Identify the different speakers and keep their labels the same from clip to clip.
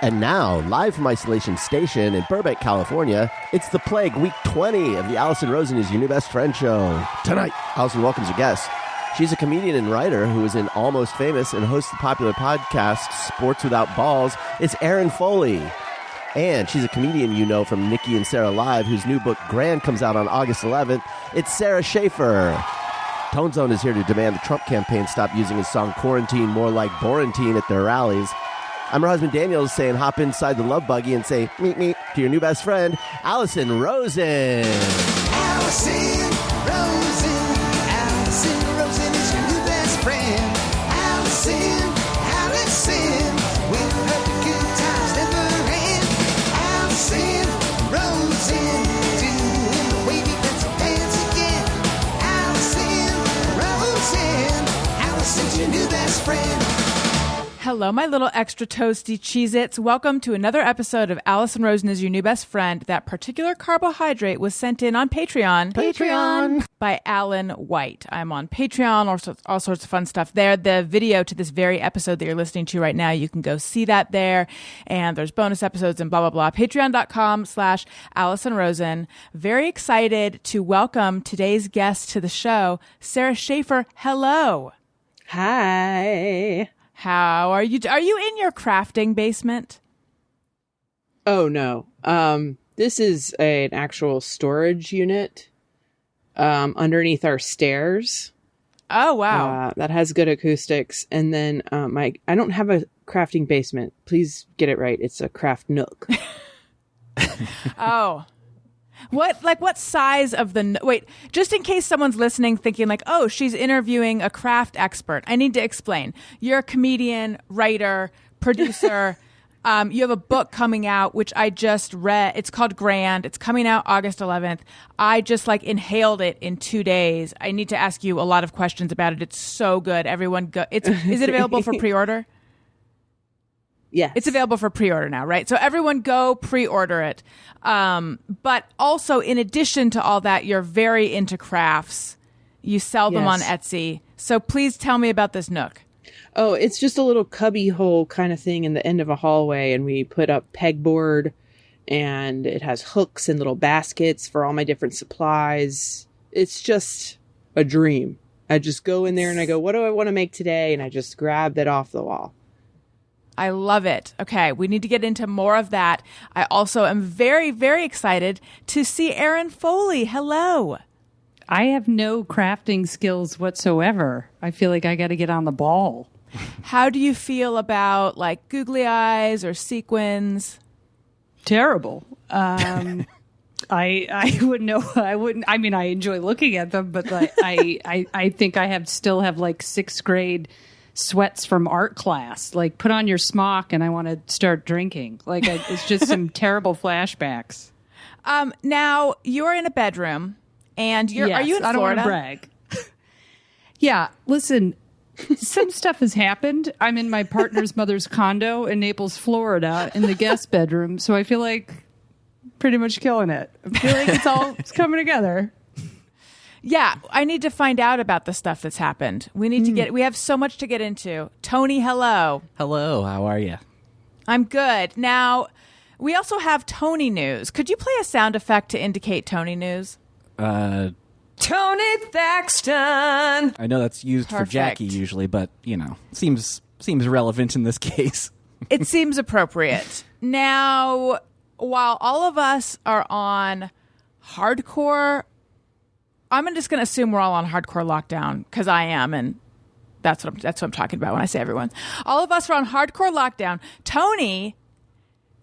Speaker 1: And now, live from Isolation Station in Burbank, California, it's The Plague, Week 20 of the Allison Rosen is Your New Best Friend show. Tonight, Allison welcomes her guest. She's a comedian and writer who is in Almost Famous and hosts the popular podcast Sports Without Balls. It's Erin Foley. And she's a comedian you know from Nikki and Sarah Live, whose new book, Grand, comes out on August 11th. It's Sara Schaefer. Tone Zone is here to demand the Trump campaign stop using his song Quarantine more like Borantine at their rallies. I'm her husband Daniel saying hop inside the love buggy and say meet me to your new best friend, Allison Rosen.
Speaker 2: Allison Rosen. Allison Rosen is your new best friend. Allison with her good times never end. Allison Rosen doing the wavy pencil dance again. Allison's your new best friend.
Speaker 3: Hello, my little extra toasty Cheez-Its. Welcome to another episode of Allison Rosen is Your New Best Friend. That particular carbohydrate was sent in on Patreon by Alan White. I'm on Patreon, all sorts of fun stuff there. The video to this very episode that you're listening to right now, you can go see that there. And there's bonus episodes and blah, blah, blah. Patreon.com/Allison Rosen. Very excited to welcome today's guest to the show, Sara Schaefer. Hello.
Speaker 4: Hi.
Speaker 3: How are you? Are you in your crafting basement?
Speaker 4: Oh, no. This is an actual storage unit underneath our stairs.
Speaker 3: Oh, wow.
Speaker 4: That has good acoustics. And then I don't have a crafting basement. Please get it right. It's a craft nook.
Speaker 3: Oh. What size of the... Wait, just in case someone's listening thinking like, oh, she's interviewing a craft expert. I need to explain. You're a comedian, writer, producer. You have a book coming out, which I just read. It's called Grand. It's coming out August 11th. I just inhaled it in 2 days. I need to ask you a lot of questions about it. It's so good. Everyone go... Is it available for pre-order?
Speaker 4: Yes.
Speaker 3: It's available for pre-order now, right? So everyone go pre-order it. But also, in addition to all that, you're very into crafts. You sell them on Etsy. So please tell me about this nook.
Speaker 4: Oh, it's just a little cubby hole kind of thing in the end of a hallway. And we put up pegboard and it has hooks and little baskets for all my different supplies. It's just a dream. I just go in there and I go, what do I want to make today? And I just grab that off the wall.
Speaker 3: I love it. Okay, we need to get into more of that. I also am very, very excited to see Erin Foley. Hello.
Speaker 5: I have no crafting skills whatsoever. I feel like I got to get on the ball.
Speaker 3: How do you feel about googly eyes or sequins?
Speaker 5: Terrible. I wouldn't know. I wouldn't. I mean, I enjoy looking at them, but I think I still have sixth grade sweats from art class. Put on your smock and I want to start drinking. It's just some terrible flashbacks.
Speaker 3: Now you're in a bedroom and are you in Florida?
Speaker 5: I don't want to brag. Yeah, listen, some stuff has happened. I'm in my partner's mother's condo in Naples, Florida in the guest bedroom. So I feel like pretty much killing it. I feel like it's coming together.
Speaker 3: Yeah, I need to find out about the stuff that's happened. We need to we have so much to get into. Tony, hello.
Speaker 6: Hello, how are you?
Speaker 3: I'm good. Now, we also have Tony news. Could you play a sound effect to indicate Tony news?
Speaker 6: Tony
Speaker 2: Thaxton.
Speaker 6: I know that's used for Jackie usually, but, seems relevant in this case.
Speaker 3: It seems appropriate. Now, while all of us are on hardcore... I'm just going to assume we're all on hardcore lockdown because I am, and that's what I'm talking about when I say everyone. All of us are on hardcore lockdown. Tony,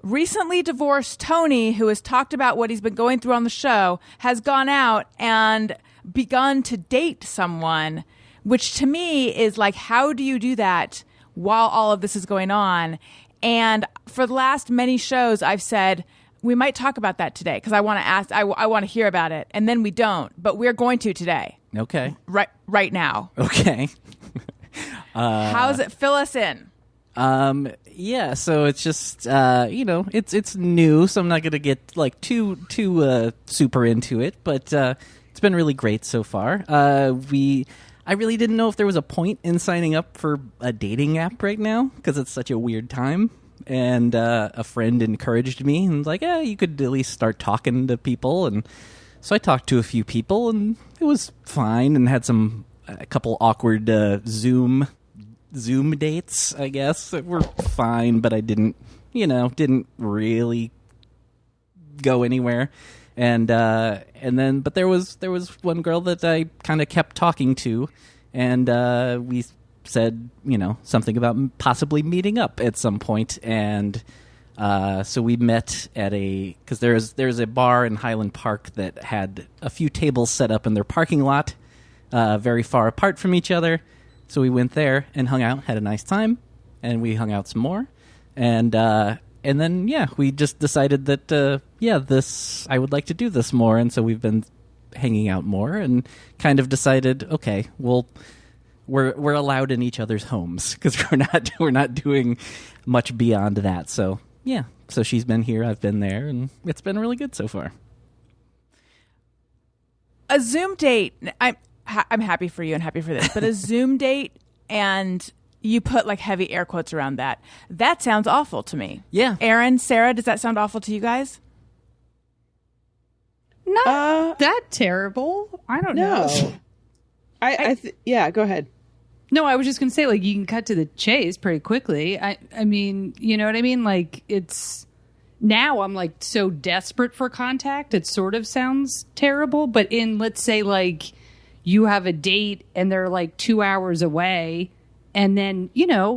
Speaker 3: recently divorced Tony, who has talked about what he's been going through on the show, has gone out and begun to date someone, which to me is how do you do that while all of this is going on? And for the last many shows, I've said, we might talk about that today because I want to ask. I want to hear about it, and then we don't. But we're going to today.
Speaker 6: Okay.
Speaker 3: Right now.
Speaker 6: Okay.
Speaker 3: How's it? Fill us in.
Speaker 6: Yeah. So it's just it's new, so I'm not gonna get too super into it, but it's been really great so far. I really didn't know if there was a point in signing up for a dating app right now because it's such a weird time. and a friend encouraged me and was like, "Yeah, you could at least start talking to people." And so I talked to a few people, and it was fine. And had a couple awkward Zoom dates, I guess, that were fine, but I didn't really go anywhere. And then, but there was one girl that I kind of kept talking to, and we said, something about possibly meeting up at some point. And so we met at because there's a bar in Highland Park that had a few tables set up in their parking lot, very far apart from each other. So we went there and hung out, had a nice time, and we hung out some more. And then, we just decided that, I would like to do this more. And so we've been hanging out more and kind of decided, okay, we're allowed in each other's homes because we're not doing much beyond that. So, so she's been here, I've been there, and it's been really good so far.
Speaker 3: A Zoom date, I'm happy for you and happy for this, but a Zoom date, and you put like heavy air quotes around that. That sounds awful to me. Yeah. Erin, Sarah, does that sound awful to you guys?
Speaker 5: Not that terrible. I don't know.
Speaker 4: Go ahead.
Speaker 5: No, I was just going to say, like, you can cut to the chase pretty quickly. I mean, you know what I mean? Like, now I'm like so desperate for contact. It sort of sounds terrible, but let's say like you have a date and they're like 2 hours away. And then,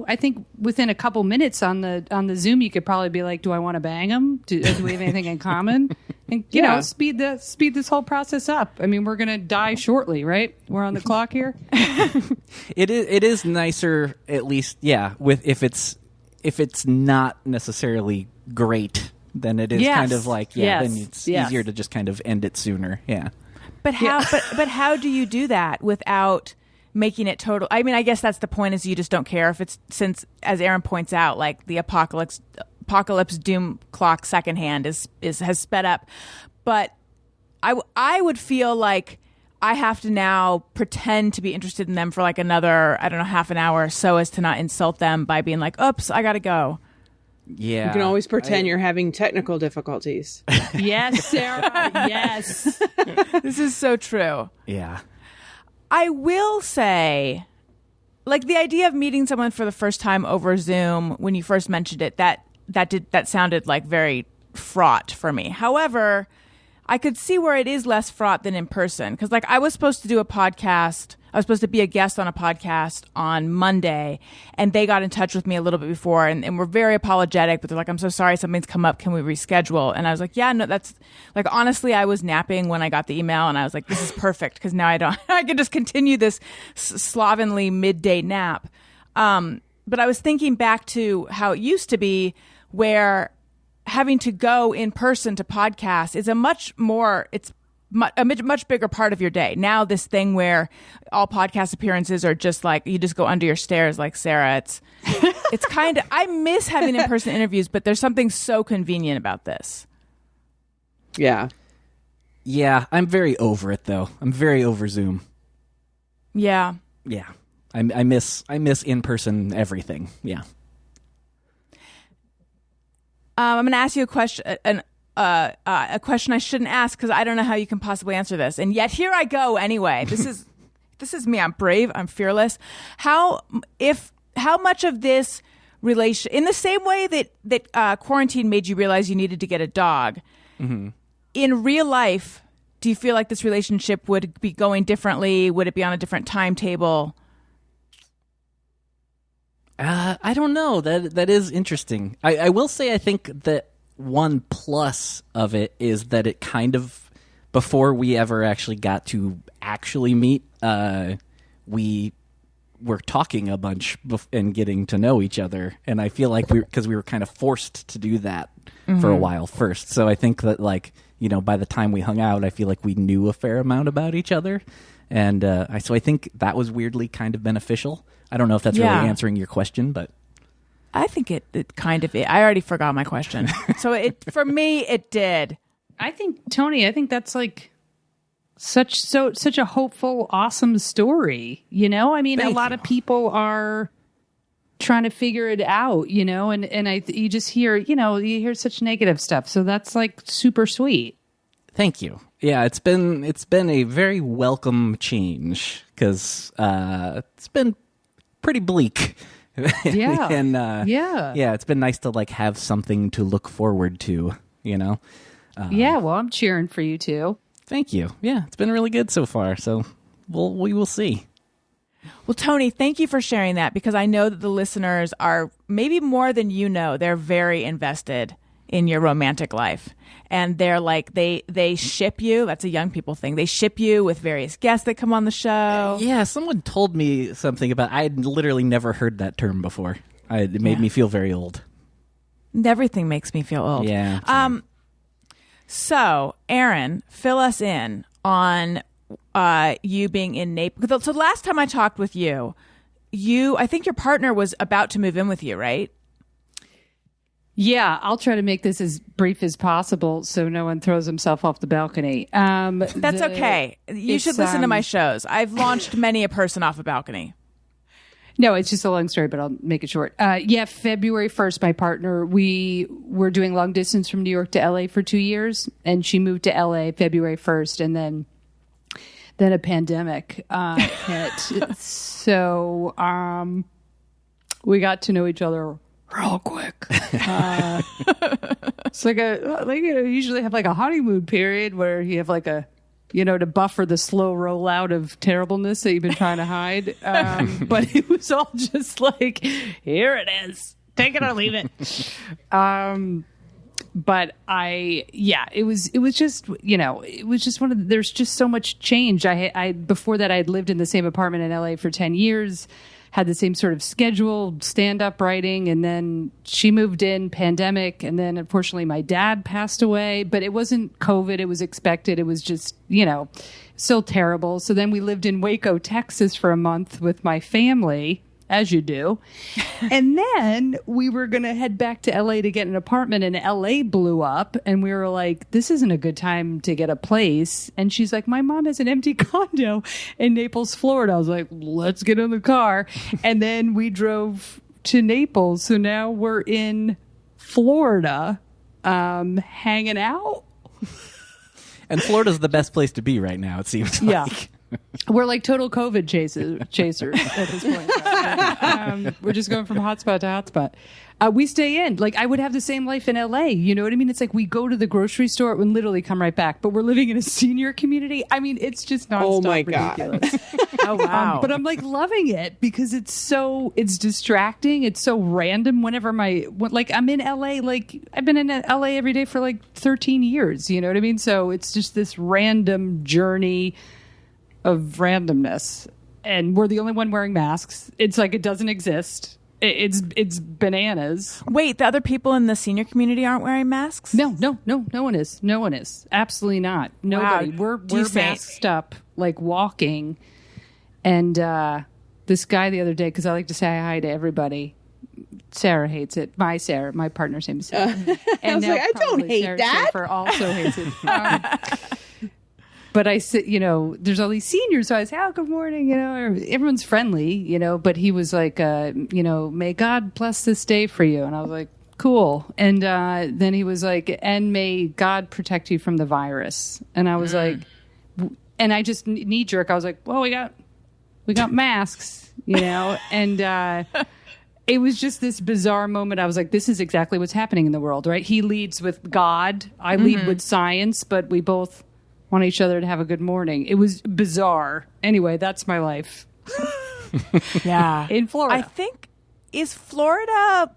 Speaker 5: I think within a couple minutes on the Zoom, you could probably be like, do I want to bang them? Do we have anything in common? And, speed this whole process up. I mean, we're going to die shortly, right? We're on the clock here.
Speaker 6: It is nicer, at least, if it's not necessarily great, then it is kind of like, then it's easier to just kind of end it sooner. Yeah.
Speaker 3: But how do you do that without making it total? I mean, I guess that's the point, is you just don't care if it's, since, as Erin points out, like the apocalypse doom clock secondhand has sped up. But I would feel like I have to now pretend to be interested in them for like another, I don't know, half an hour, so as to not insult them by being like, oops, I gotta go.
Speaker 4: Yeah. You can always pretend you're having technical difficulties.
Speaker 5: Yes, Sarah. Yes.
Speaker 3: This is so true.
Speaker 6: Yeah.
Speaker 3: I will say, like, the idea of meeting someone for the first time over Zoom, when you first mentioned it, that sounded like very fraught for me. However, I could see where it is less fraught than in person. Because, like, I was supposed to do a podcast. I was supposed to be a guest on a podcast on Monday, and they got in touch with me a little bit before and were very apologetic, but they're like, I'm so sorry, something's come up. Can we reschedule? And I was like, yeah, no, that's, like, honestly, I was napping when I got the email, and I was like, this is perfect, because now I can just continue this slovenly midday nap. But I was thinking back to how it used to be, where having to go in person to podcasts is a much bigger part of your day. Now this thing where all podcast appearances are just like, you just go under your stairs like Sarah. It's kind of, I miss having in-person interviews, but there's something so convenient about this.
Speaker 4: Yeah.
Speaker 6: Yeah, I'm very over it though. I'm very over Zoom.
Speaker 3: Yeah.
Speaker 6: Yeah. I miss in-person everything. Yeah.
Speaker 3: I'm going to ask you a question, a question I shouldn't ask, because I don't know how you can possibly answer this, and yet here I go anyway. This is me. I'm brave. I'm fearless. How much of this relation, in the same way that quarantine made you realize you needed to get a dog, mm-hmm. in real life, do you feel like this relationship would be going differently? Would it be on a different timetable?
Speaker 6: I don't know. That is interesting. I will say I think that one plus of it is that it kind of, before we ever actually got to actually meet, we were talking a bunch and getting to know each other. And I feel like because we were kind of forced to do that mm-hmm. for a while first. So I think that, like, by the time we hung out, I feel like we knew a fair amount about each other. And so I think that was weirdly kind of beneficial. I don't know if that's really answering your question, but
Speaker 3: I think it kind of is. I already forgot my question. So for me, it did.
Speaker 5: I think, Tony, that's like such a hopeful, awesome story. I mean, a lot of people are trying to figure it out, you know, and you just hear, you know, you hear such negative stuff. So that's like super sweet.
Speaker 6: Thank you. Yeah, it's been a very welcome change because it's been pretty bleak.
Speaker 5: Yeah.
Speaker 6: And
Speaker 5: yeah,
Speaker 6: it's been nice to like have something to look forward to, you know.
Speaker 5: Yeah, well, I'm cheering for you too.
Speaker 6: Thank you. Yeah, it's been really good so far. So we will see.
Speaker 3: Well, Tony, thank you for sharing that because I know that the listeners are maybe more than you know. They're very invested in your romantic life. And they're like, they ship you. That's a young people thing. They ship you with various guests that come on the show.
Speaker 6: Yeah, someone told me something about, I had literally never heard that term before. It made me feel very old.
Speaker 3: Everything makes me feel old.
Speaker 6: Yeah.
Speaker 3: So, Erin, fill us in on you being in Naples. So last time I talked with you, I think your partner was about to move in with you, right?
Speaker 5: Yeah, I'll try to make this as brief as possible so no one throws himself off the balcony.
Speaker 3: That's okay. You should listen to my shows. I've launched many a person off a balcony.
Speaker 5: No, it's just a long story, but I'll make it short. February 1st, my partner, we were doing long distance from New York to LA for 2 years, and she moved to LA February 1st, and then a pandemic hit. So we got to know each other real quick. It's like you usually have like a honeymoon period where you have like a, you know, to buffer the slow rollout of terribleness that you've been trying to hide. But it was all just like, here it is, take it or leave it. But it was just, you know, it was just there's just so much change. I before that I had lived in the same apartment in LA for 10 years. Had the same sort of schedule, stand-up writing, and then she moved in, pandemic, and then unfortunately my dad passed away, but it wasn't COVID, it was expected, it was just, you know, still terrible. So then we lived in Waco, Texas for a month with my family, as you do, and then we were going to head back to LA to get an apartment, and LA blew up, and we were like, this isn't a good time to get a place. And she's like, my mom has an empty condo in Naples, Florida. I was like, let's get in the car. And then we drove to Naples. So now we're in Florida, hanging out.
Speaker 6: And Florida's the best place to be right now, it seems like.
Speaker 5: Yeah. We're like total COVID chasers at this point. We're just going from hotspot to hotspot. We stay in. Like, I would have the same life in LA. You know what I mean? It's like we go to the grocery store and literally come right back. But we're living in a senior community. I mean, it's just nonstop
Speaker 4: Oh my
Speaker 5: ridiculous.
Speaker 4: God.
Speaker 3: Oh, wow.
Speaker 5: But I'm like loving it because it's distracting. It's so random whenever I'm in LA. Like, I've been in LA every day for like 13 years. You know what I mean? So it's just this random journey of randomness, and we're the only one wearing masks. It's like it doesn't exist. It's bananas.
Speaker 3: Wait, the other people in the senior community aren't wearing masks?
Speaker 5: No one is. Absolutely not. Nobody.
Speaker 3: Wow.
Speaker 5: We're masked up, like walking. And this guy the other day, because I like to say hi to everybody. Sarah hates it. My partner's name is Sarah. And
Speaker 4: I was like, I don't hate
Speaker 5: Sara
Speaker 4: that.
Speaker 5: Schaefer also hates it. But I said, you know, there's all these seniors. So I say, oh, good morning. You know, everyone's friendly, you know, but he was like, you know, may God bless this day for you. And I was like, cool. And then he was like, and may God protect you from the virus. And I was like, and I just knee jerk. I was like, well, we got masks, you know, and it was just this bizarre moment. I was like, this is exactly what's happening in the world, right? He leads with God. I lead with science, but we both want each other to have a good morning. It was bizarre. Anyway, that's my life.
Speaker 3: Yeah.
Speaker 5: In Florida.
Speaker 3: I think, is Florida...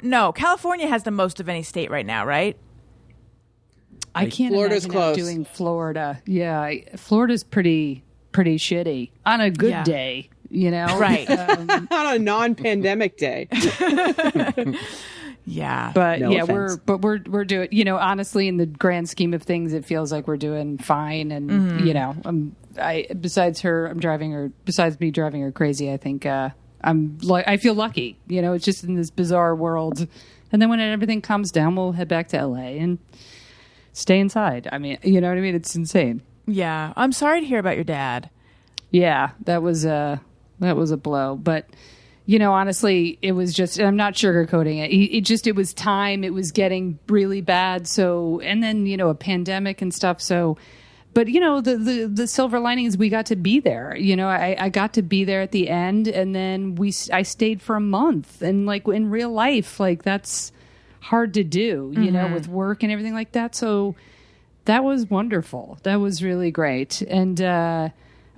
Speaker 3: No, California has the most of any state right now, right?
Speaker 5: I can't
Speaker 4: Florida's
Speaker 5: imagine
Speaker 4: close.
Speaker 5: doing Florida. Yeah, Florida's pretty shitty on a good day, you know?
Speaker 3: Right.
Speaker 4: On a non-pandemic day.
Speaker 3: Yeah.
Speaker 5: But
Speaker 4: No
Speaker 5: yeah,
Speaker 4: offense.
Speaker 5: we're doing, you know, honestly, in the grand scheme of things, it feels like we're doing fine. And, you know, besides me driving her crazy, I think, I feel lucky, you know, it's just in this bizarre world. And then when everything calms down, we'll head back to LA and stay inside. I mean, you know what I mean? It's insane.
Speaker 3: Yeah. I'm sorry to hear about your dad.
Speaker 5: Yeah, that was a blow. But honestly, it was just, and I'm not sugarcoating it. It was time. It was getting really bad. So, and then, a pandemic and stuff. So, but the silver lining is we got to be there. I got to be there at the end, and then I stayed for a month. And like in real life, like that's hard to do, with work and everything like that. So that was wonderful. That was really great. And I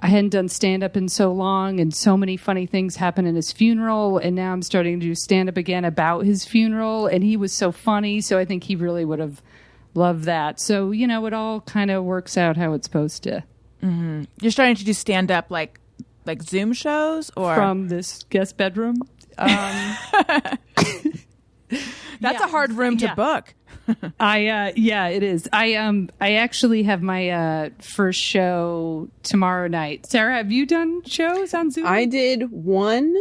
Speaker 5: hadn't done stand-up in so long, and so many funny things happened in his funeral, and now I'm starting to do stand-up again about his funeral, and he was so funny, so I think he really would have loved that. So, it all kind of works out how it's supposed to.
Speaker 3: Mm-hmm. You're starting to do stand-up like Zoom shows? Or
Speaker 5: From this guest bedroom?
Speaker 3: That's a hard room to book.
Speaker 5: It is. I actually have my first show tomorrow night. Sarah, have you done shows on Zoom?
Speaker 4: I did one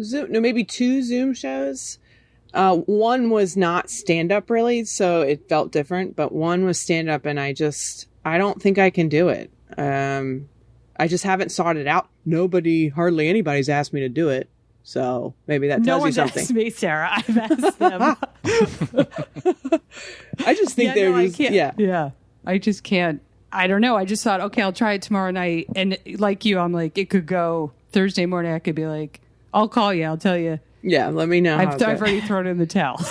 Speaker 4: Zoom, maybe two Zoom shows. One was not stand up really, so it felt different, but one was stand up, and I don't think I can do it. I just haven't sought it out. Hardly anybody's asked me to do it. So maybe that tells you something.
Speaker 5: No one's asked me, Sarah. I've asked them.
Speaker 4: I just think
Speaker 5: I can't. Yeah. I just can't. I don't know. I just thought, okay, I'll try it tomorrow night. And like you, I'm like, it could go Thursday morning. I could be like, I'll call you. I'll tell you.
Speaker 4: Yeah, let me know.
Speaker 5: I've already thrown in the towel.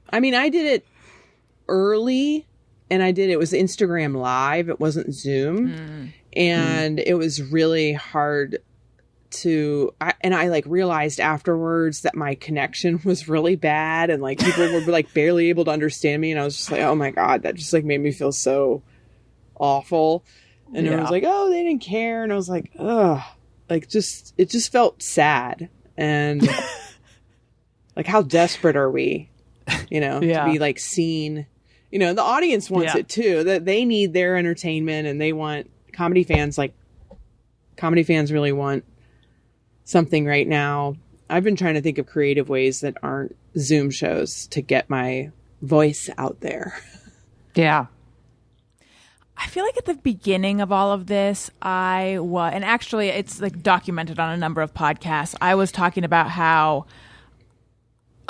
Speaker 4: I mean, I did it early, and it was Instagram Live. It wasn't Zoom. And it was really hard I like realized afterwards that my connection was really bad, and like people were like barely able to understand me, and I was just like, oh my God, that just like made me feel so awful. And I was like, oh, they didn't care, and I was like, ugh, like it just felt sad, and like how desperate are we, to be like seen, the audience wants it too, that they need their entertainment, and they want comedy fans really want something right now. I've been trying to think of creative ways that aren't Zoom shows to get my voice out there.
Speaker 5: Yeah.
Speaker 3: I feel like at the beginning of all of this, and actually it's like documented on a number of podcasts, I was talking about how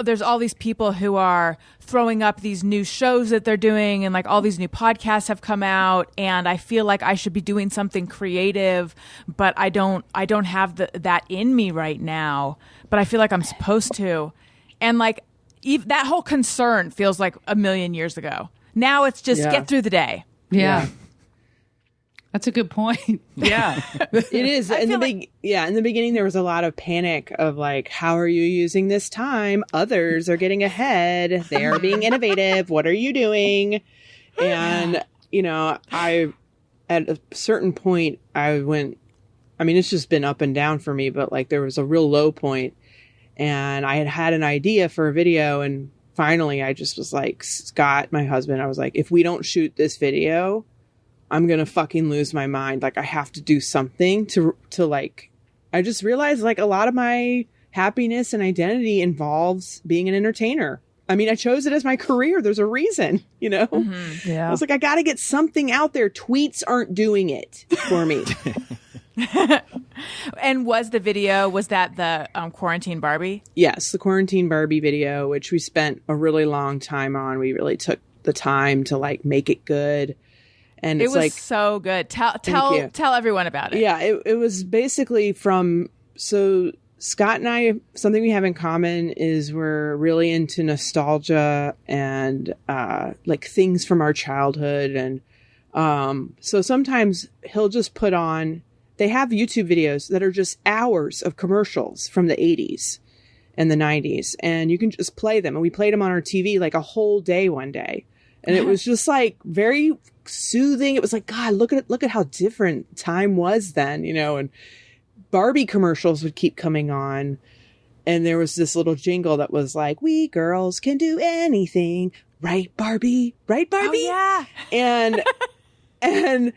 Speaker 3: there's all these people who are throwing up these new shows that they're doing, and like all these new podcasts have come out, and I feel like I should be doing something creative, but I don't have that in me right now, but I feel like I'm supposed to. And like that whole concern feels like a million years ago. Now it's just get through the day.
Speaker 5: Yeah. That's a good point.
Speaker 4: Yeah, it is. In the beginning, there was a lot of panic of like, how are you using this time? Others are getting ahead. They are being innovative. What are you doing? And, at a certain point, it's just been up and down for me, but like there was a real low point, and I had an idea for a video, and finally I just was like, Scott, my husband, I was like, if we don't shoot this video, I'm going to fucking lose my mind. Like I have to do something to like, I just realized like a lot of my happiness and identity involves being an entertainer. I mean, I chose it as my career. There's a reason,
Speaker 3: Mm-hmm.
Speaker 5: Yeah.
Speaker 4: I was like, I got to get something out there. Tweets aren't doing it for me.
Speaker 3: And was that the quarantine Barbie?
Speaker 4: Yes. The quarantine Barbie video, which we spent a really long time on. We really took the time to like make it good. And
Speaker 3: it was so good. Tell everyone about it.
Speaker 4: Yeah, it was basically so Scott and I, something we have in common is we're really into nostalgia and like things from our childhood. And so sometimes he'll just put on, they have YouTube videos that are just hours of commercials from the 80s and the 90s. And you can just play them. And we played them on our TV like a whole day one day. And it was just like very soothing. It was like, God, look at how different time was then, and Barbie commercials would keep coming on. And there was this little jingle that was like, we girls can do anything. Right, Barbie? Right, Barbie?
Speaker 3: Oh, yeah.
Speaker 4: And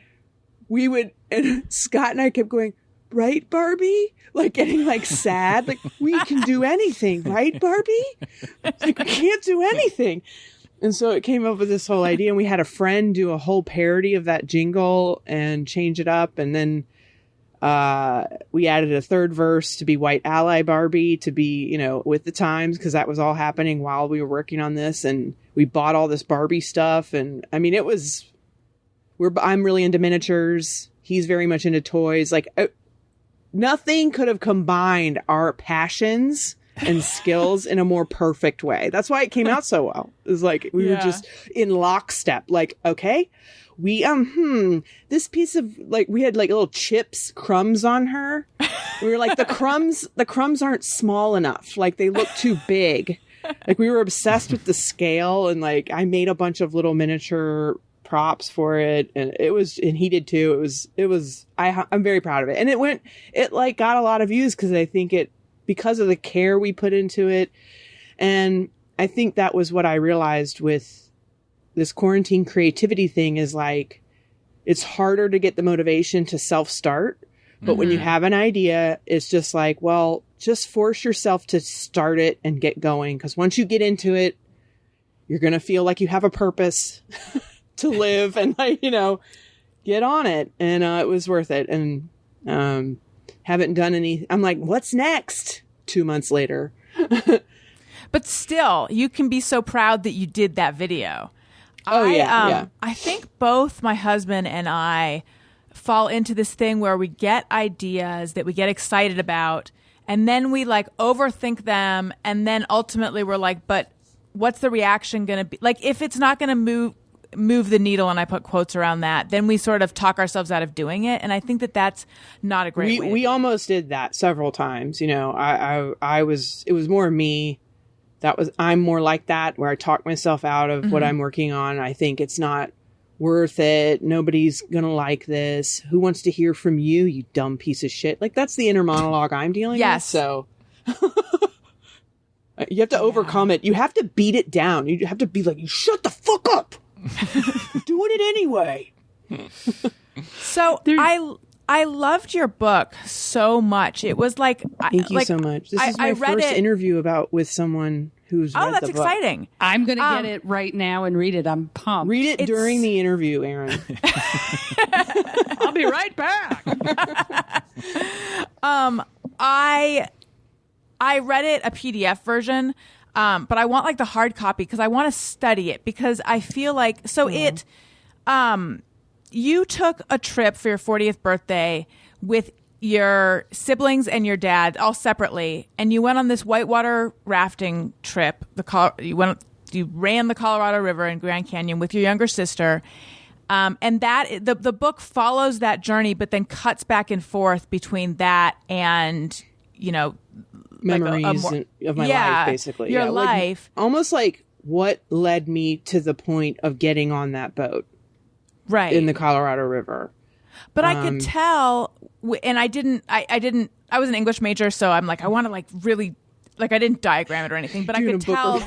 Speaker 4: Scott and I kept going, right, Barbie? Like getting like sad. Like, we can do anything. Right, Barbie? Like, we can't do anything. And so it came up with this whole idea, and we had a friend do a whole parody of that jingle and change it up. And then We added a third verse to be White Ally Barbie, to be, you know, with the times, because that was all happening while we were working on this. And we bought all this Barbie stuff. And I mean, I'm really into miniatures. He's very much into toys. Like, nothing could have combined our passions and skills in a more perfect way. That's why it came out so well. It was like, we were just in lockstep. Like, okay, this piece of, like, we had like little chips, crumbs on her. We were like, the crumbs aren't small enough. Like, they look too big. Like, we were obsessed with the scale, and like, I made a bunch of little miniature props for it, and he did too. I'm very proud of it. And it like got a lot of views because of the care we put into it. And I think that was what I realized with this quarantine creativity thing, is like, it's harder to get the motivation to self-start. But when you have an idea, it's just like, well, just force yourself to start it and get going. Because once you get into it, you're going to feel like you have a purpose to live, and like, you know, get on it. And it was worth it. And haven't done any. I'm like, what's next? 2 months later.
Speaker 3: But still, you can be so proud that you did that video.
Speaker 4: Yeah.
Speaker 3: I think both my husband and I fall into this thing where we get ideas that we get excited about, and then we like overthink them, and then ultimately we're like, but what's the reaction going to be? Like, if it's not going to move the needle, and I put quotes around that, then we sort of talk ourselves out of doing it. And I think that that's not a great way.
Speaker 4: We almost did that several times. You know, it was more me. I'm more like that, where I talk myself out of what I'm working on. I think it's not worth it. Nobody's going to like this. Who wants to hear from you, you dumb piece of shit? Like, that's the inner monologue I'm dealing with. So you have to overcome it. You have to beat it down. You have to be like, you shut the fuck up. I'm doing it anyway.
Speaker 3: So I loved your book so much. It was like,
Speaker 4: thank you so much. This is my first interview with someone who's read
Speaker 3: that's
Speaker 4: the book.
Speaker 3: exciting.
Speaker 5: I'm going to get it right now and read it. I'm pumped.
Speaker 4: Read it during the interview, Erin.
Speaker 5: I'll be right back.
Speaker 3: I read it a PDF version, but I want like the hard copy because I want to study it, because I feel like you took a trip for your 40th birthday with your siblings and your dad all separately, and you went on this whitewater rafting trip. You ran the Colorado River in Grand Canyon with your younger sister. And that the book follows that journey, but then cuts back and forth between that and, you know,
Speaker 4: memories of my life, basically.
Speaker 3: Your life.
Speaker 4: Like, almost like what led me to the point of getting on that boat.
Speaker 3: Right.
Speaker 4: In the Colorado River.
Speaker 3: But I could tell, and I was an English major, so I'm like, I want to like really, like, I didn't diagram it or anything, but I could tell.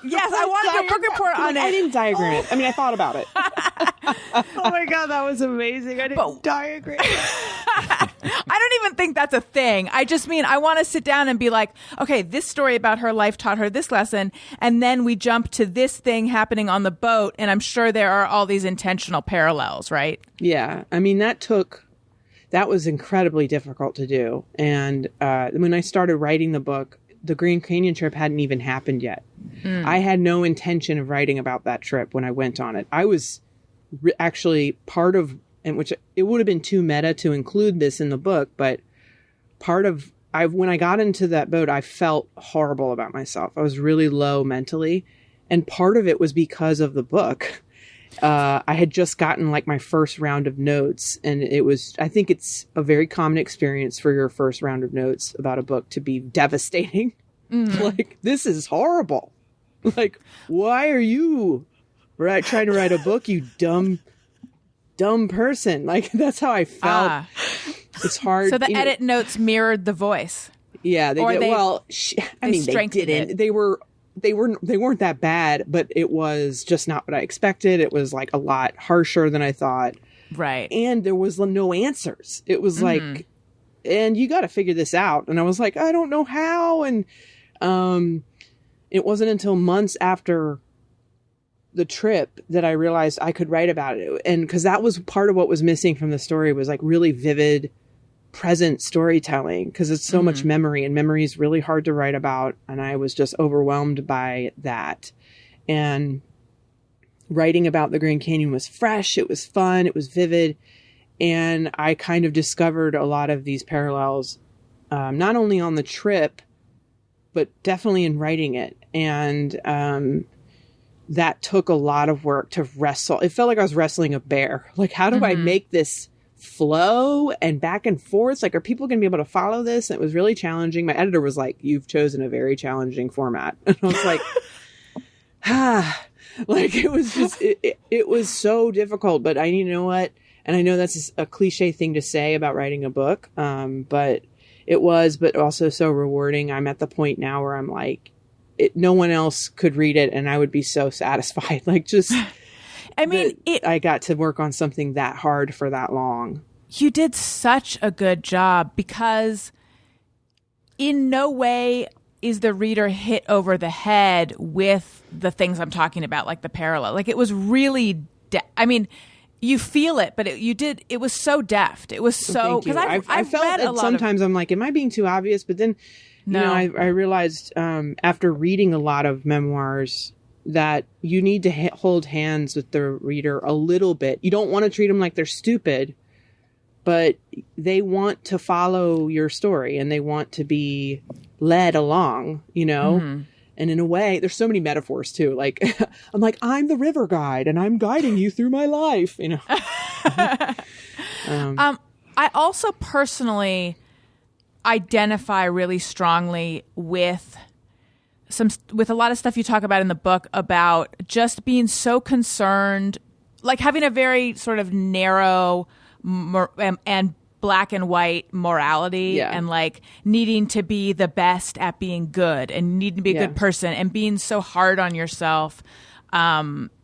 Speaker 3: Yes, I wanted to do a book report on it.
Speaker 4: I didn't diagram it. I mean, I thought about it.
Speaker 5: Oh my God, that was amazing. I didn't diagram it.
Speaker 3: I don't even think that's a thing. I just mean, I want to sit down and be like, okay, this story about her life taught her this lesson. And then we jump to this thing happening on the boat. And I'm sure there are all these intentional parallels, right?
Speaker 4: Yeah. I mean, that was incredibly difficult to do. And when I started writing the book, the Grand Canyon trip hadn't even happened yet. I had no intention of writing about that trip when I went on it. I was actually part of, and which it would have been too meta to include this in the book, but when I got into that boat, I felt horrible about myself. I was really low mentally. And part of it was because of the book. I had just gotten like my first round of notes, and I think it's a very common experience for your first round of notes about a book to be devastating. Like, this is horrible. Like, why are you trying to write a book, you dumb person? Like, that's how I felt. It's hard.
Speaker 3: So the edit notes mirrored the voice.
Speaker 4: Yeah, they did. They didn't. They weren't that bad, but it was just not what I expected. It was like a lot harsher than I thought.
Speaker 3: Right.
Speaker 4: And there was no answers. It was like, and you got to figure this out. And I was like, I don't know how. And it wasn't until months after the trip that I realized I could write about it. And because that was part of what was missing from the story, was like really vivid present storytelling, because it's so much memory, and memory is really hard to write about. And I was just overwhelmed by that. And writing about the Grand Canyon was fresh. It was fun. It was vivid. And I kind of discovered a lot of these parallels, not only on the trip, but definitely in writing it. And that took a lot of work to wrestle. It felt like I was wrestling a bear. Like, how do I make this flow and back and forth? Like, are people going to be able to follow this? And it was really challenging. My editor was like, "You've chosen a very challenging format." And I was like, like, it was just, it was so difficult. But you know what? And I know that's a cliche thing to say about writing a book. But it was, but also so rewarding. I'm at the point now where I'm like, no one else could read it and I would be so satisfied. Like, just, I mean, I got to work on something that hard for that long.
Speaker 3: You did such a good job, because in no way is the reader hit over the head with the things I'm talking about, like the parallel. Like, it was really, I mean, you feel it, but it was so deft. It was so, because I
Speaker 4: felt
Speaker 3: read
Speaker 4: that sometimes I'm like, am I being too obvious? But then, you know, I realized after reading a lot of memoirs that you need to hold hands with the reader a little bit. You don't want to treat them like they're stupid, but they want to follow your story and they want to be led along, you know? Mm-hmm. And in a way, there's so many metaphors too. Like, I'm like, I'm the river guide and I'm guiding you through my life, you know?
Speaker 3: I also personally identify really strongly with a lot of stuff you talk about in the book about just being so concerned, like having a very sort of narrow and black and white morality, and like needing to be the best at being good and needing to be a good person, and being so hard on yourself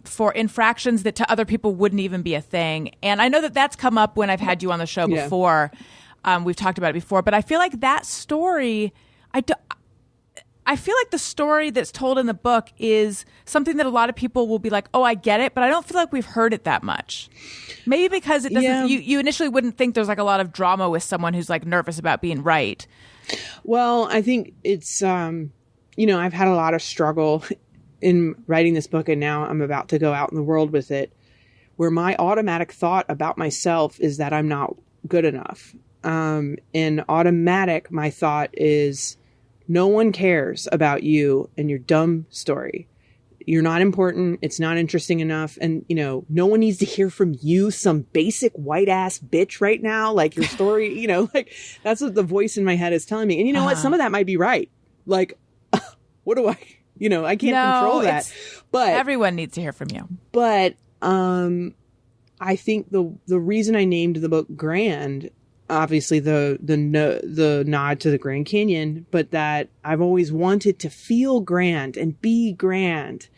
Speaker 3: for infractions that to other people wouldn't even be a thing. And I know that that's come up when I've had you on the show before. We've talked about it before, but I feel like that story, I feel like the story that's told in the book is something that a lot of people will be like, oh, I get it, but I don't feel like we've heard it that much. Maybe because it doesn't, you initially wouldn't think there's like a lot of drama with someone who's like nervous about being right.
Speaker 4: Well, I think it's, I've had a lot of struggle in writing this book, and now I'm about to go out in the world with it, where my automatic thought about myself is that I'm not good enough. And automatic, my thought is, no one cares about you and your dumb story. You're not important. It's not interesting enough. And, no one needs to hear from you, some basic white ass bitch right now. Like, your story, like, that's what the voice in my head is telling me. And you know what? Some of that might be right. Like, what do I can't control that. But
Speaker 3: everyone needs to hear from you.
Speaker 4: But, I think the reason I named the book Grand, obviously the nod to the Grand Canyon, but that I've always wanted to feel grand and be grand,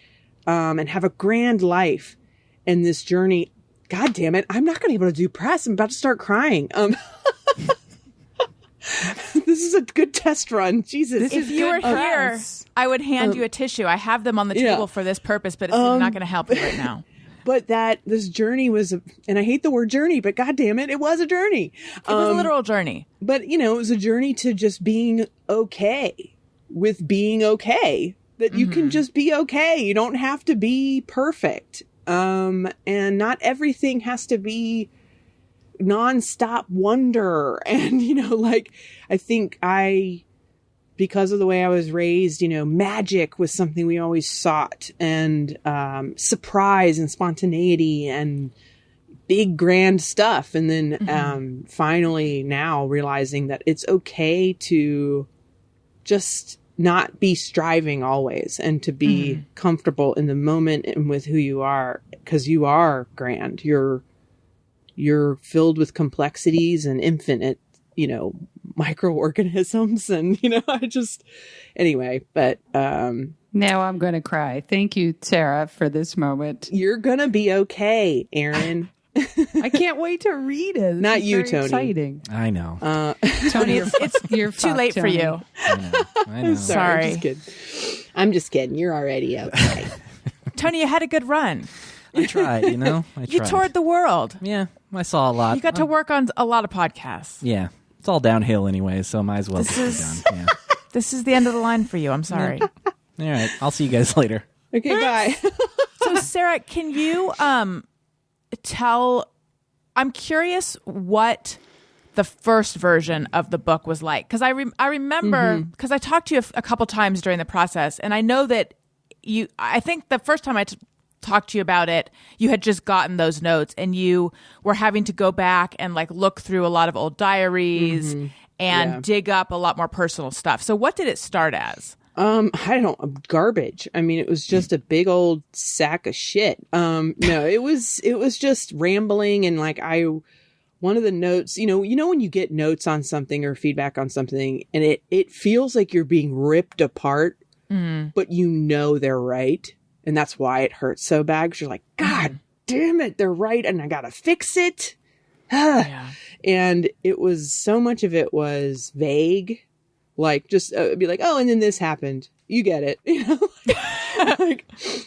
Speaker 4: and have a grand life. And this journey, God damn it, I'm not going to be able to do press. I'm about to start crying. This is a good test run. Jesus.
Speaker 3: If you were here, I would hand you a tissue. I have them on the table for this purpose, but it's not going to help you right now.
Speaker 4: But this journey was, and I hate the word journey, but God damn it, it was a journey.
Speaker 3: It was a literal journey.
Speaker 4: But, it was a journey to just being okay with being okay. That you can just be okay. You don't have to be perfect. And not everything has to be nonstop wonder. And, I think because of the way I was raised, magic was something we always sought, and surprise and spontaneity and big grand stuff. And then finally now realizing that it's okay to just not be striving always, and to be comfortable in the moment and with who you are, because you are grand. You're filled with complexities and infinite, microorganisms, and anyway, but
Speaker 5: now I'm going to cry. Thank you, Sarah, for this moment.
Speaker 4: You're going to be okay, Erin.
Speaker 5: I can't wait to read it.
Speaker 4: Not you, Tony.
Speaker 5: Exciting.
Speaker 6: I know.
Speaker 5: Tony, you're
Speaker 3: too late
Speaker 5: Tony.
Speaker 3: for you.
Speaker 6: I know.
Speaker 3: Sorry.
Speaker 4: I'm just kidding. You're already okay.
Speaker 3: Tony, you had a good run.
Speaker 6: I tried, I tried.
Speaker 3: You toured the world.
Speaker 6: Yeah, I saw a lot.
Speaker 3: You got to work on a lot of podcasts.
Speaker 6: Yeah. It's all downhill anyway, so might as well get it done. Yeah.
Speaker 3: This is the end of the line for you. I'm sorry.
Speaker 6: All right. I'll see you guys later.
Speaker 4: Okay, bye.
Speaker 3: So, Sarah, can you tell? I'm curious what the first version of the book was like, because I remember, because I talked to you a couple times during the process, and I know that I think the first time I talked to you about it, you had just gotten those notes and you were having to go back and like look through a lot of old diaries and dig up a lot more personal stuff. So what did it start as?
Speaker 4: I don't garbage. I mean, it was just a big old sack of shit. No, it was just rambling, and like one of the notes, you know when you get notes on something or feedback on something and it feels like you're being ripped apart, but you know they're right. And that's why it hurts so bad, because you're like, God damn it, they're right, and I gotta fix it. And it was, so much of it was vague. Like, just be like, oh, and then this happened. You get it. You know?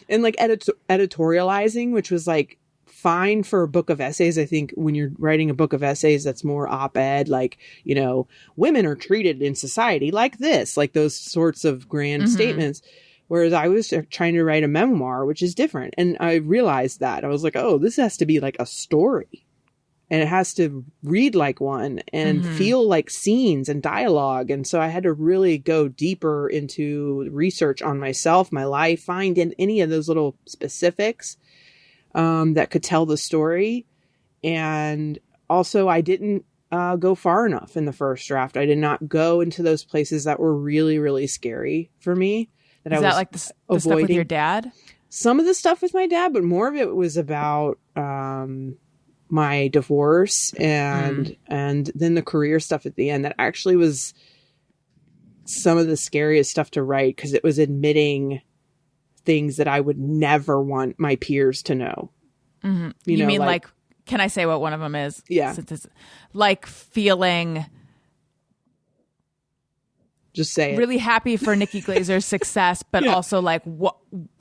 Speaker 4: and editorializing, which was like fine for a book of essays. I think when you're writing a book of essays that's more op-ed, like, women are treated in society like this, like those sorts of grand statements. Whereas I was trying to write a memoir, which is different. And I realized that. I was like, oh, this has to be like a story. And it has to read like one and feel like scenes and dialogue. And so I had to really go deeper into research on myself, my life, find in any of those little specifics that could tell the story. And also, I didn't go far enough in the first draft. I did not go into those places that were really, really scary for me.
Speaker 3: Is that like the stuff with your dad?
Speaker 4: Some of the stuff with my dad, but more of it was about my divorce and then the career stuff at the end. That actually was some of the scariest stuff to write, because it was admitting things that I would never want my peers to know.
Speaker 3: You mean like, can I say what one of them is?
Speaker 4: Yeah.
Speaker 3: Since it's like feeling...
Speaker 4: Just say it.
Speaker 3: Really happy for Nikki Glazer's success, but also like, what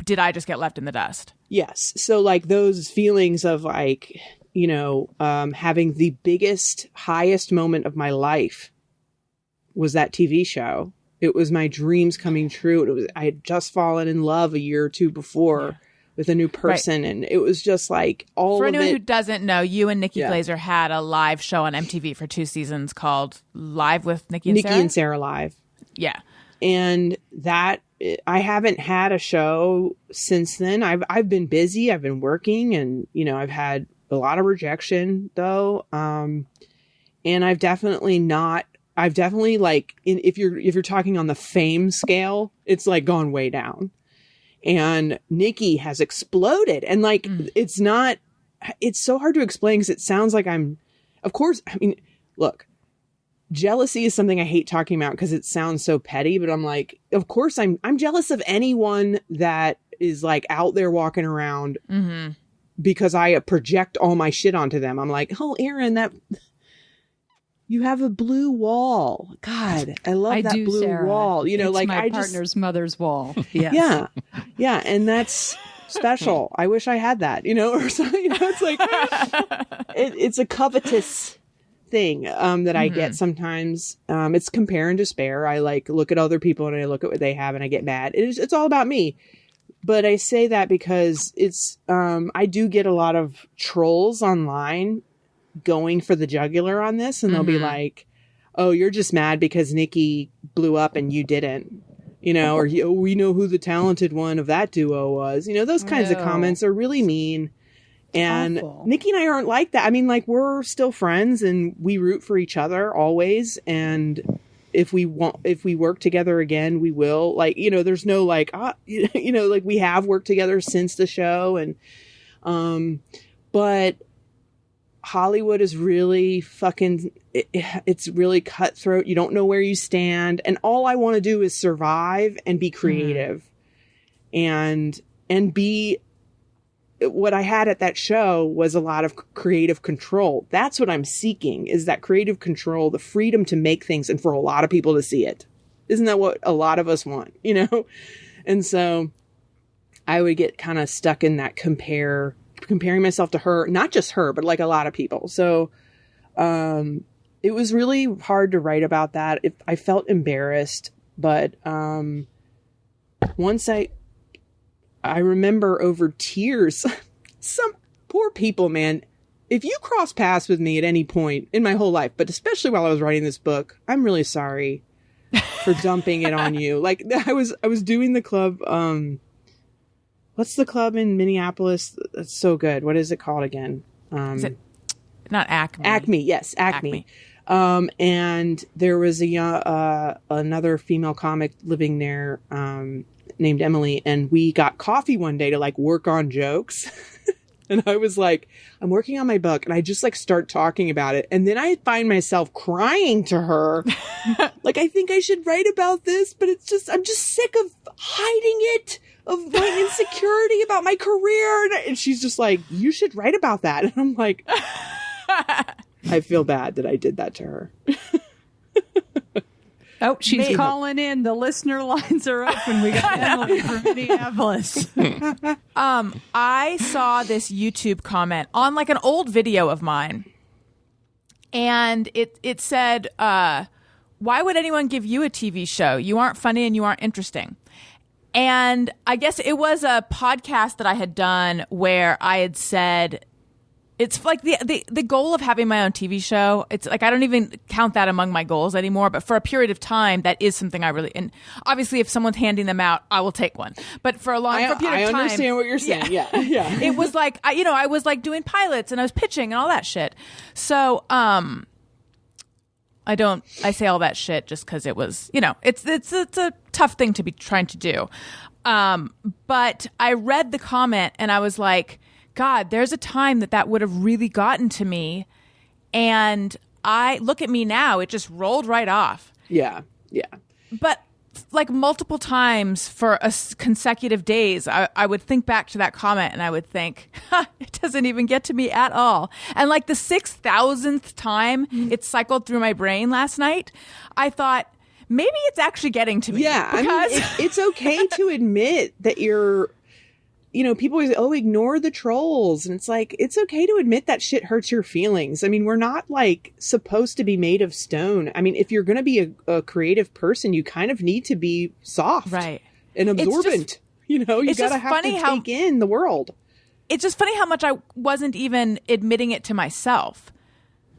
Speaker 3: did I just get left in the dust?
Speaker 4: Yes. So like those feelings of like, having the biggest, highest moment of my life was that TV show. It was my dreams coming true. I had just fallen in love a year or two before with a new person. And it was just like all
Speaker 3: for
Speaker 4: of it.
Speaker 3: anyone who doesn't know, you and Nikki Glazer had a live show on MTV for 2 seasons called Live with Nikki and Sarah.
Speaker 4: Nikki and Sarah Live.
Speaker 3: Yeah.
Speaker 4: And that, I haven't had a show since then. I've been busy. I've been working, and, I've had a lot of rejection though. And I've definitely like, if you're talking on the fame scale, it's like gone way down. And Nikki has exploded. And like, it's so hard to explain, because it sounds like look, jealousy is something I hate talking about because it sounds so petty, but I'm like, of course I'm jealous of anyone that is like out there walking around because I project all my shit onto them. I'm like, oh, Erin, you have a blue wall. God, I love that blue
Speaker 5: Sarah.
Speaker 4: wall.
Speaker 5: It's like my partner's mother's wall.
Speaker 4: Yes. Yeah. And that's special. I wish I had that, or something. It's like, it's a covetous thing that I get sometimes. It's compare and despair. I like look at other people and I look at what they have and I get mad. It's all about me. But I say that because it's I do get a lot of trolls online going for the jugular on this, and they'll be like, oh, you're just mad because Nikki blew up and you didn't, or we know who the talented one of that duo was. Those kinds of comments are really mean. And awful. Nikki and I aren't like that. I mean, like, we're still friends and we root for each other always. And if we work together again, we will. Like, there's no like, like we have worked together since the show. And, but Hollywood is really it's really cutthroat. You don't know where you stand. And all I want to do is survive and be creative and be. What I had at that show was a lot of creative control. That's what I'm seeking, is that creative control, the freedom to make things and for a lot of people to see it. Isn't that what a lot of us want, And so I would get kind of stuck in that comparing myself to her, not just her, but like a lot of people. So it was really hard to write about that. I felt embarrassed, but once I remember over tears, some poor people, man. If you cross paths with me at any point in my whole life, but especially while I was writing this book, I'm really sorry for dumping it on you. Like I was doing the club. What's the club in Minneapolis? That's so good. What is it called again?
Speaker 3: Is it not Acme?
Speaker 4: Acme, yes, Acme. And there was another female comic living there named Emily, and we got coffee one day to like work on jokes. And I was like, I'm working on my book, and I just like start talking about it. And then I find myself crying to her. Like, I think I should write about this, but I'm just sick of hiding it, of my insecurity about my career. And she's just like, you should write about that. And I'm like, I feel bad that I did that to her.
Speaker 5: Oh, she's calling in. The listener lines are open. We got Emily from Minneapolis.
Speaker 3: I saw this YouTube comment on like an old video of mine, and it said, "Why would anyone give you a TV show? You aren't funny and you aren't interesting." And I guess it was a podcast that I had done where I had said, it's like the goal of having my own TV show. It's like, I don't even count that among my goals anymore. But for a period of time, that is something I really, and obviously if someone's handing them out, I will take one. But for a period of time.
Speaker 4: I understand what you're saying. Yeah.
Speaker 3: It was like, I was like doing pilots and I was pitching and all that shit. So, I say all that shit just because it was, it's a tough thing to be trying to do. But I read the comment and I was like, God, there's a time that would have really gotten to me. And I look at me now, it just rolled right off.
Speaker 4: Yeah. Yeah.
Speaker 3: But like multiple times for consecutive days, I would think back to that comment and I would think, it doesn't even get to me at all. And like the 6,000th time it cycled through my brain last night, I thought, maybe it's actually getting to me.
Speaker 4: Yeah.
Speaker 3: Because
Speaker 4: I mean, it's okay to admit that you're, people always, ignore the trolls. And it's like, it's okay to admit that shit hurts your feelings. I mean, we're not like supposed to be made of stone. I mean, if you're going to be a creative person, you kind of need to be soft,
Speaker 3: right,
Speaker 4: and absorbent. You got to have to take in the world.
Speaker 3: It's just funny how much I wasn't even admitting it to myself.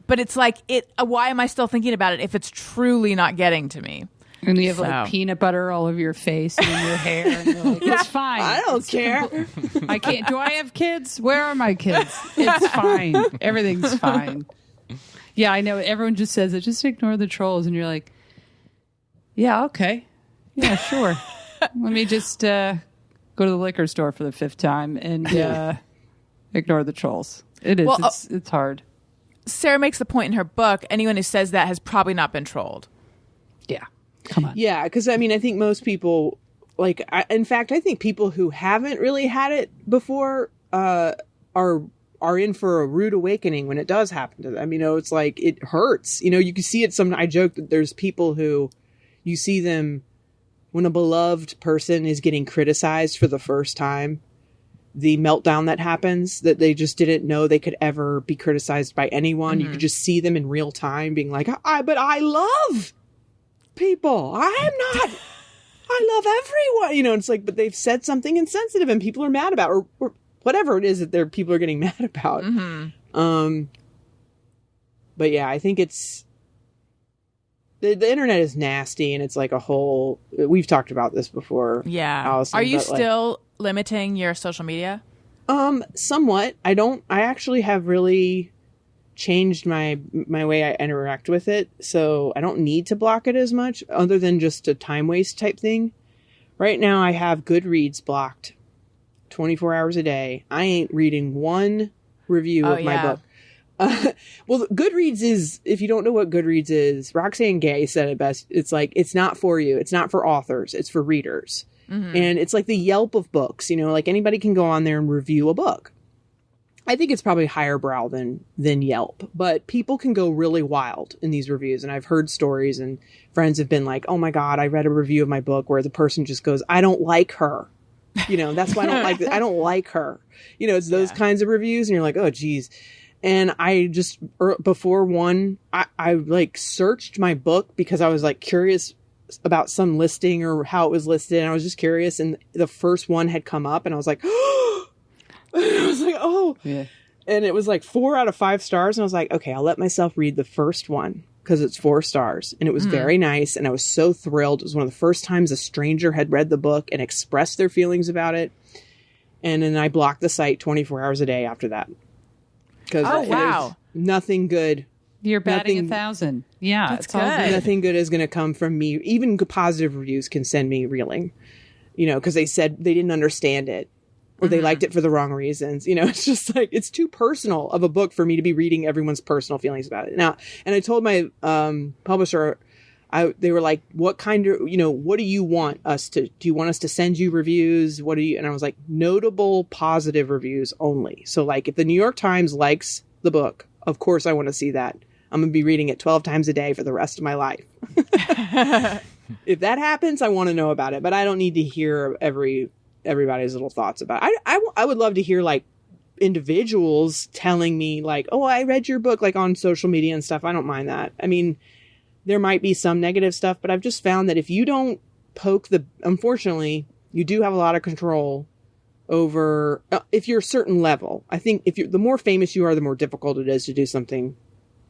Speaker 3: But it's like, why am I still thinking about it if it's truly not getting to me?
Speaker 5: And you have like peanut butter all over your face and in your hair. And you're like, it's fine.
Speaker 4: I don't care.
Speaker 5: I can't. Do I have kids? Where are my kids? It's fine. Everything's fine. Yeah, I know. Everyone just says it. Just ignore the trolls. And you're like, yeah, okay. Yeah, sure. Let me just go to the liquor store for the 5th time and ignore the trolls. It is.
Speaker 3: Well,
Speaker 5: it's hard.
Speaker 3: Sarah makes the point in her book, anyone who says that has probably not been trolled.
Speaker 5: Yeah. Come on.
Speaker 4: Yeah, because I mean, I think most people, in fact, I think people who haven't really had it before are in for a rude awakening when it does happen to them. It's like, it hurts. You can see it. I joke that there's people who you see them when a beloved person is getting criticized for the first time, the meltdown that happens, that they just didn't know they could ever be criticized by anyone. Mm-hmm. You could just see them in real time being like, but I love people. I love everyone. It's like, but they've said something insensitive and people are mad about, or whatever it is that people are getting mad about.
Speaker 3: Mm-hmm.
Speaker 4: But yeah, I think it's the internet is nasty, and it's like a whole. We've talked about this before.
Speaker 3: Yeah.
Speaker 4: Allison,
Speaker 3: are you still limiting your social media?
Speaker 4: Somewhat. I actually have really changed my way I interact with it, so I don't need to block it as much, other than just a time waste type thing. Right now I have Goodreads blocked 24 hours a day. I ain't reading one review of my book. Well, Goodreads is, if you don't know what Goodreads is, Roxane Gay said it best. It's like, it's not for you. It's not for authors. It's for readers. Mm-hmm. And it's like the Yelp of books, like anybody can go on there and review a book. I think it's probably higher brow than Yelp, but people can go really wild in these reviews. And I've heard stories, and friends have been like, oh my God, I read a review of my book where the person just goes, I don't like her. That's why I don't like it. I don't like her. It's those kinds of reviews. And you're like, oh geez. And I just, before one, I like searched my book because I was like curious about some listing or how it was listed. And I was just curious. And the first one had come up and I was like, I was like, oh, yeah. And it was like 4 out of 5 stars. And I was like, okay, I'll let myself read the first one because it's 4 stars. And it was very nice. And I was so thrilled. It was one of the first times a stranger had read the book and expressed their feelings about it. And then I blocked the site 24 hours a day after that.
Speaker 3: Oh, wow.
Speaker 4: Nothing good.
Speaker 5: You're batting 1,000. Yeah.
Speaker 3: That's
Speaker 5: it's all
Speaker 3: good.
Speaker 4: Nothing good is going to come from me. Even positive reviews can send me reeling, because they said they didn't understand it or they liked it for the wrong reasons. It's just like, it's too personal of a book for me to be reading everyone's personal feelings about it. Now, and I told my publisher, they were like, what kind of, what do you want us to, do you want us to send you reviews? And I was like, notable positive reviews only. So like if the New York Times likes the book, of course I want to see that. I'm going to be reading it 12 times a day for the rest of my life. If that happens, I want to know about it, but I don't need to hear everybody's little thoughts about it. I would love to hear like individuals telling me like, oh, I read your book like on social media and stuff. I don't mind that. I mean, there might be some negative stuff, but I've just found that if you don't unfortunately, you do have a lot of control over, if you're a certain level. I think the more famous you are, the more difficult it is to do something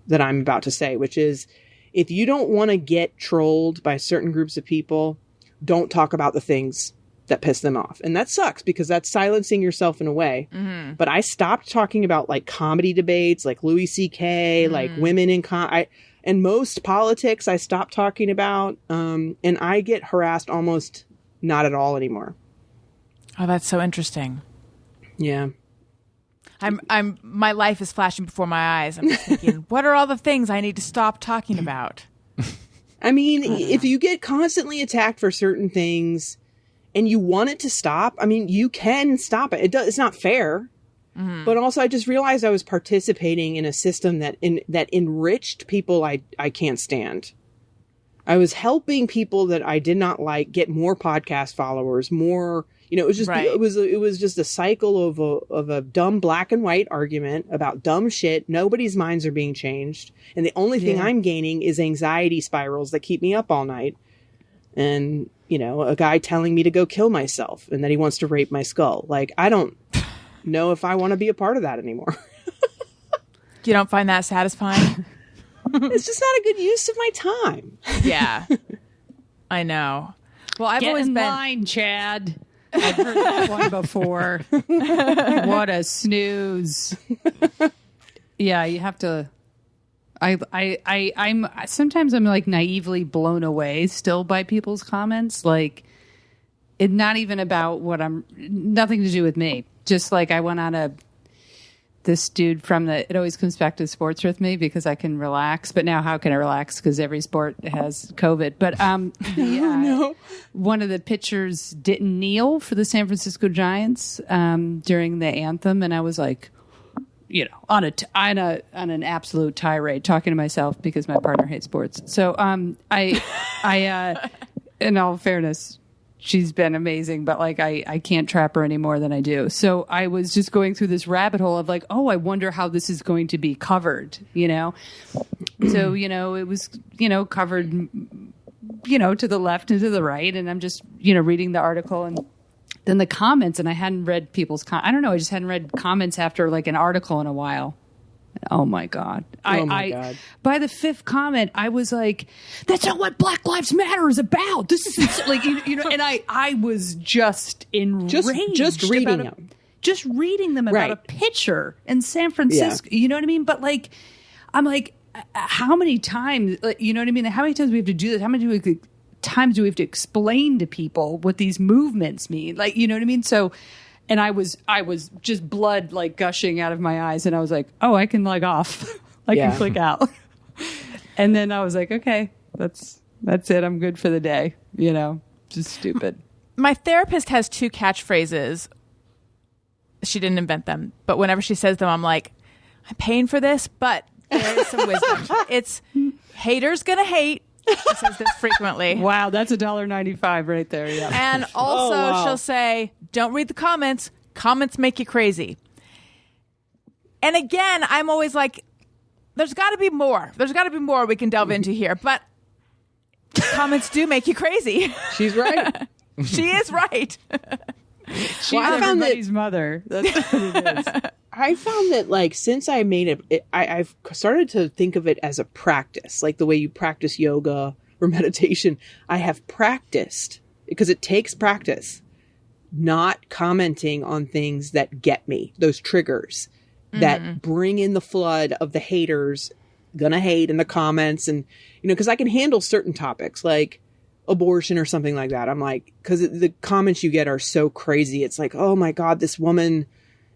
Speaker 4: that I'm about to say, which is if you don't want to get trolled by certain groups of people, don't talk about the things that piss them off. And that sucks because that's silencing yourself in a way. Mm-hmm. But I stopped talking about like comedy debates, like Louis C.K., like women in and most politics I stopped talking about. And I get harassed almost not at all anymore.
Speaker 3: Oh, that's so interesting.
Speaker 4: Yeah.
Speaker 3: My life is flashing before my eyes. I'm just thinking, what are all the things I need to stop talking about?
Speaker 4: I mean, if you get constantly attacked for certain things and you want it to stop, I mean, you can stop it. It's not fair. Mm-hmm. But also I just realized I was participating in a system that enriched people I can't stand. I was helping people that I did not like get more podcast followers, more, it was just, it was just a cycle of a dumb black and white argument about dumb shit. Nobody's minds are being changed. And the only thing I'm gaining is anxiety spirals that keep me up all night. And, a guy telling me to go kill myself and that he wants to rape my skull. Like, I don't know if I want to be a part of that anymore.
Speaker 3: You don't find that satisfying?
Speaker 4: It's just not a good use of my time.
Speaker 3: Yeah. I know. Well, I've always been...
Speaker 5: line, Chad. I've heard that one before. What a snooze. Yeah, you have to... I'm sometimes I'm like naively blown away still by people's comments. Like, it's not even about nothing to do with me. Just like I went on this dude from it always comes back to sports with me because I can relax. But now how can I relax? Because every sport has COVID. But one of the pitchers didn't kneel for the San Francisco Giants during the anthem. And I was like, on an absolute tirade talking to myself because my partner hates sports. So I in all fairness, she's been amazing, but like I can't trap her any more than I do. So I was just going through this rabbit hole of like, oh, I wonder how this is going to be covered, So, it was, covered, to the left and to the right. And I'm just, reading the article and then the comments, and I hadn't read people's I don't know, I just hadn't read comments after like an article in a while. Oh my God. God. By the 5th comment, I was like, that's not what Black Lives Matter is about. This isn't like, and I was just enraged.
Speaker 4: Just reading them.
Speaker 5: Just reading them about a pitcher in San Francisco. Yeah. You know what I mean? But like, I'm like, how many times, you know what I mean? How many times do we have to do this? How many times do we have to explain to people what these movements mean? Like, you know what I mean? So, and I was just blood like gushing out of my eyes, and I was like, "Oh, I can log off. I can click out." And then I was like, "Okay, that's it. I'm good for the day." Just stupid.
Speaker 3: My therapist has 2 catchphrases. She didn't invent them, but whenever she says them, I'm like, "I'm paying for this," but there is some wisdom. It's haters gonna hate. She says this frequently.
Speaker 5: Wow, that's $1.95 right there. Yeah.
Speaker 3: And also she'll say, don't read the comments. Comments make you crazy. And again, I'm always like, there's got to be more. There's got to be more we can delve into here. But comments do make you crazy.
Speaker 4: She's right.
Speaker 3: She is right.
Speaker 5: She's everybody's mother. That's what it is.
Speaker 4: I found that, like, since I made it, I've started to think of it as a practice, like the way you practice yoga or meditation. I have practiced, because it takes practice, not commenting on things that get me, those triggers that bring in the flood of the haters, gonna hate in the comments. And, you know, because I can handle certain topics like abortion or something like that. I'm like, because the comments you get are so crazy. It's like, oh my God, this woman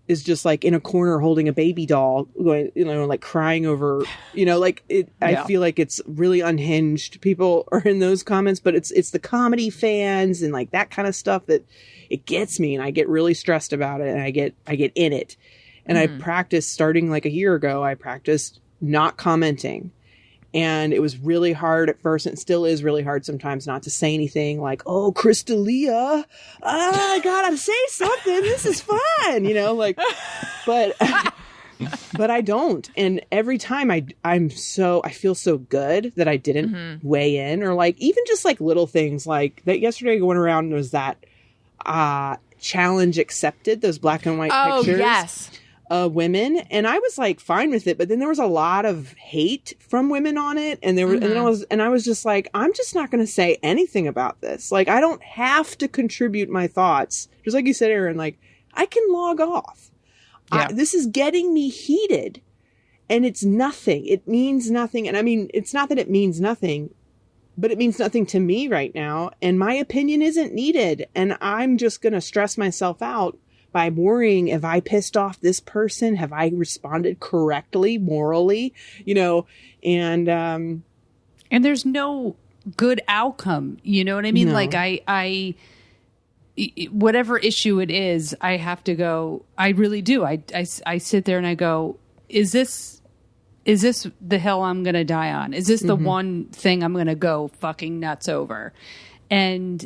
Speaker 4: is just like in a corner holding a baby doll, going, you know, like crying over, you know, like it. I feel like it's really unhinged. People are in those comments, but it's the comedy fans and like that kind of stuff that it gets me, and I get really stressed about it, and I get in it. And I practiced, starting like a year ago, I practiced not commenting. And it was really hard at first, and it still is really hard sometimes not to say anything like, oh, Crystalia, I gotta say something. This is fun, you know, like, but I don't. And every time I feel so good that I didn't weigh in, or like, even just like little things like that. Yesterday going around was that challenge accepted, those black and white pictures.
Speaker 3: Oh, yes.
Speaker 4: Women, and I was like fine with it, but then there was a lot of hate from women on it, and there was, and I was just like, I'm just not going to say anything about this. Like, I don't have to contribute my thoughts, just like you said, Erin. Like, I can log off.
Speaker 3: Yeah.
Speaker 4: This is getting me heated, and it's nothing. It means nothing, and I mean, it's not that it means nothing, but it means nothing to me right now, and my opinion isn't needed, and I'm just going to stress myself out by worrying, have I pissed off this person? Have I responded correctly, morally? You know, and
Speaker 5: there's no good outcome. You know what I mean?
Speaker 4: No.
Speaker 5: Like I, whatever issue it is, I have to go. I really do. I sit there and I go, is this the hill I'm going to die on? Is this the one thing I'm going to go fucking nuts over? And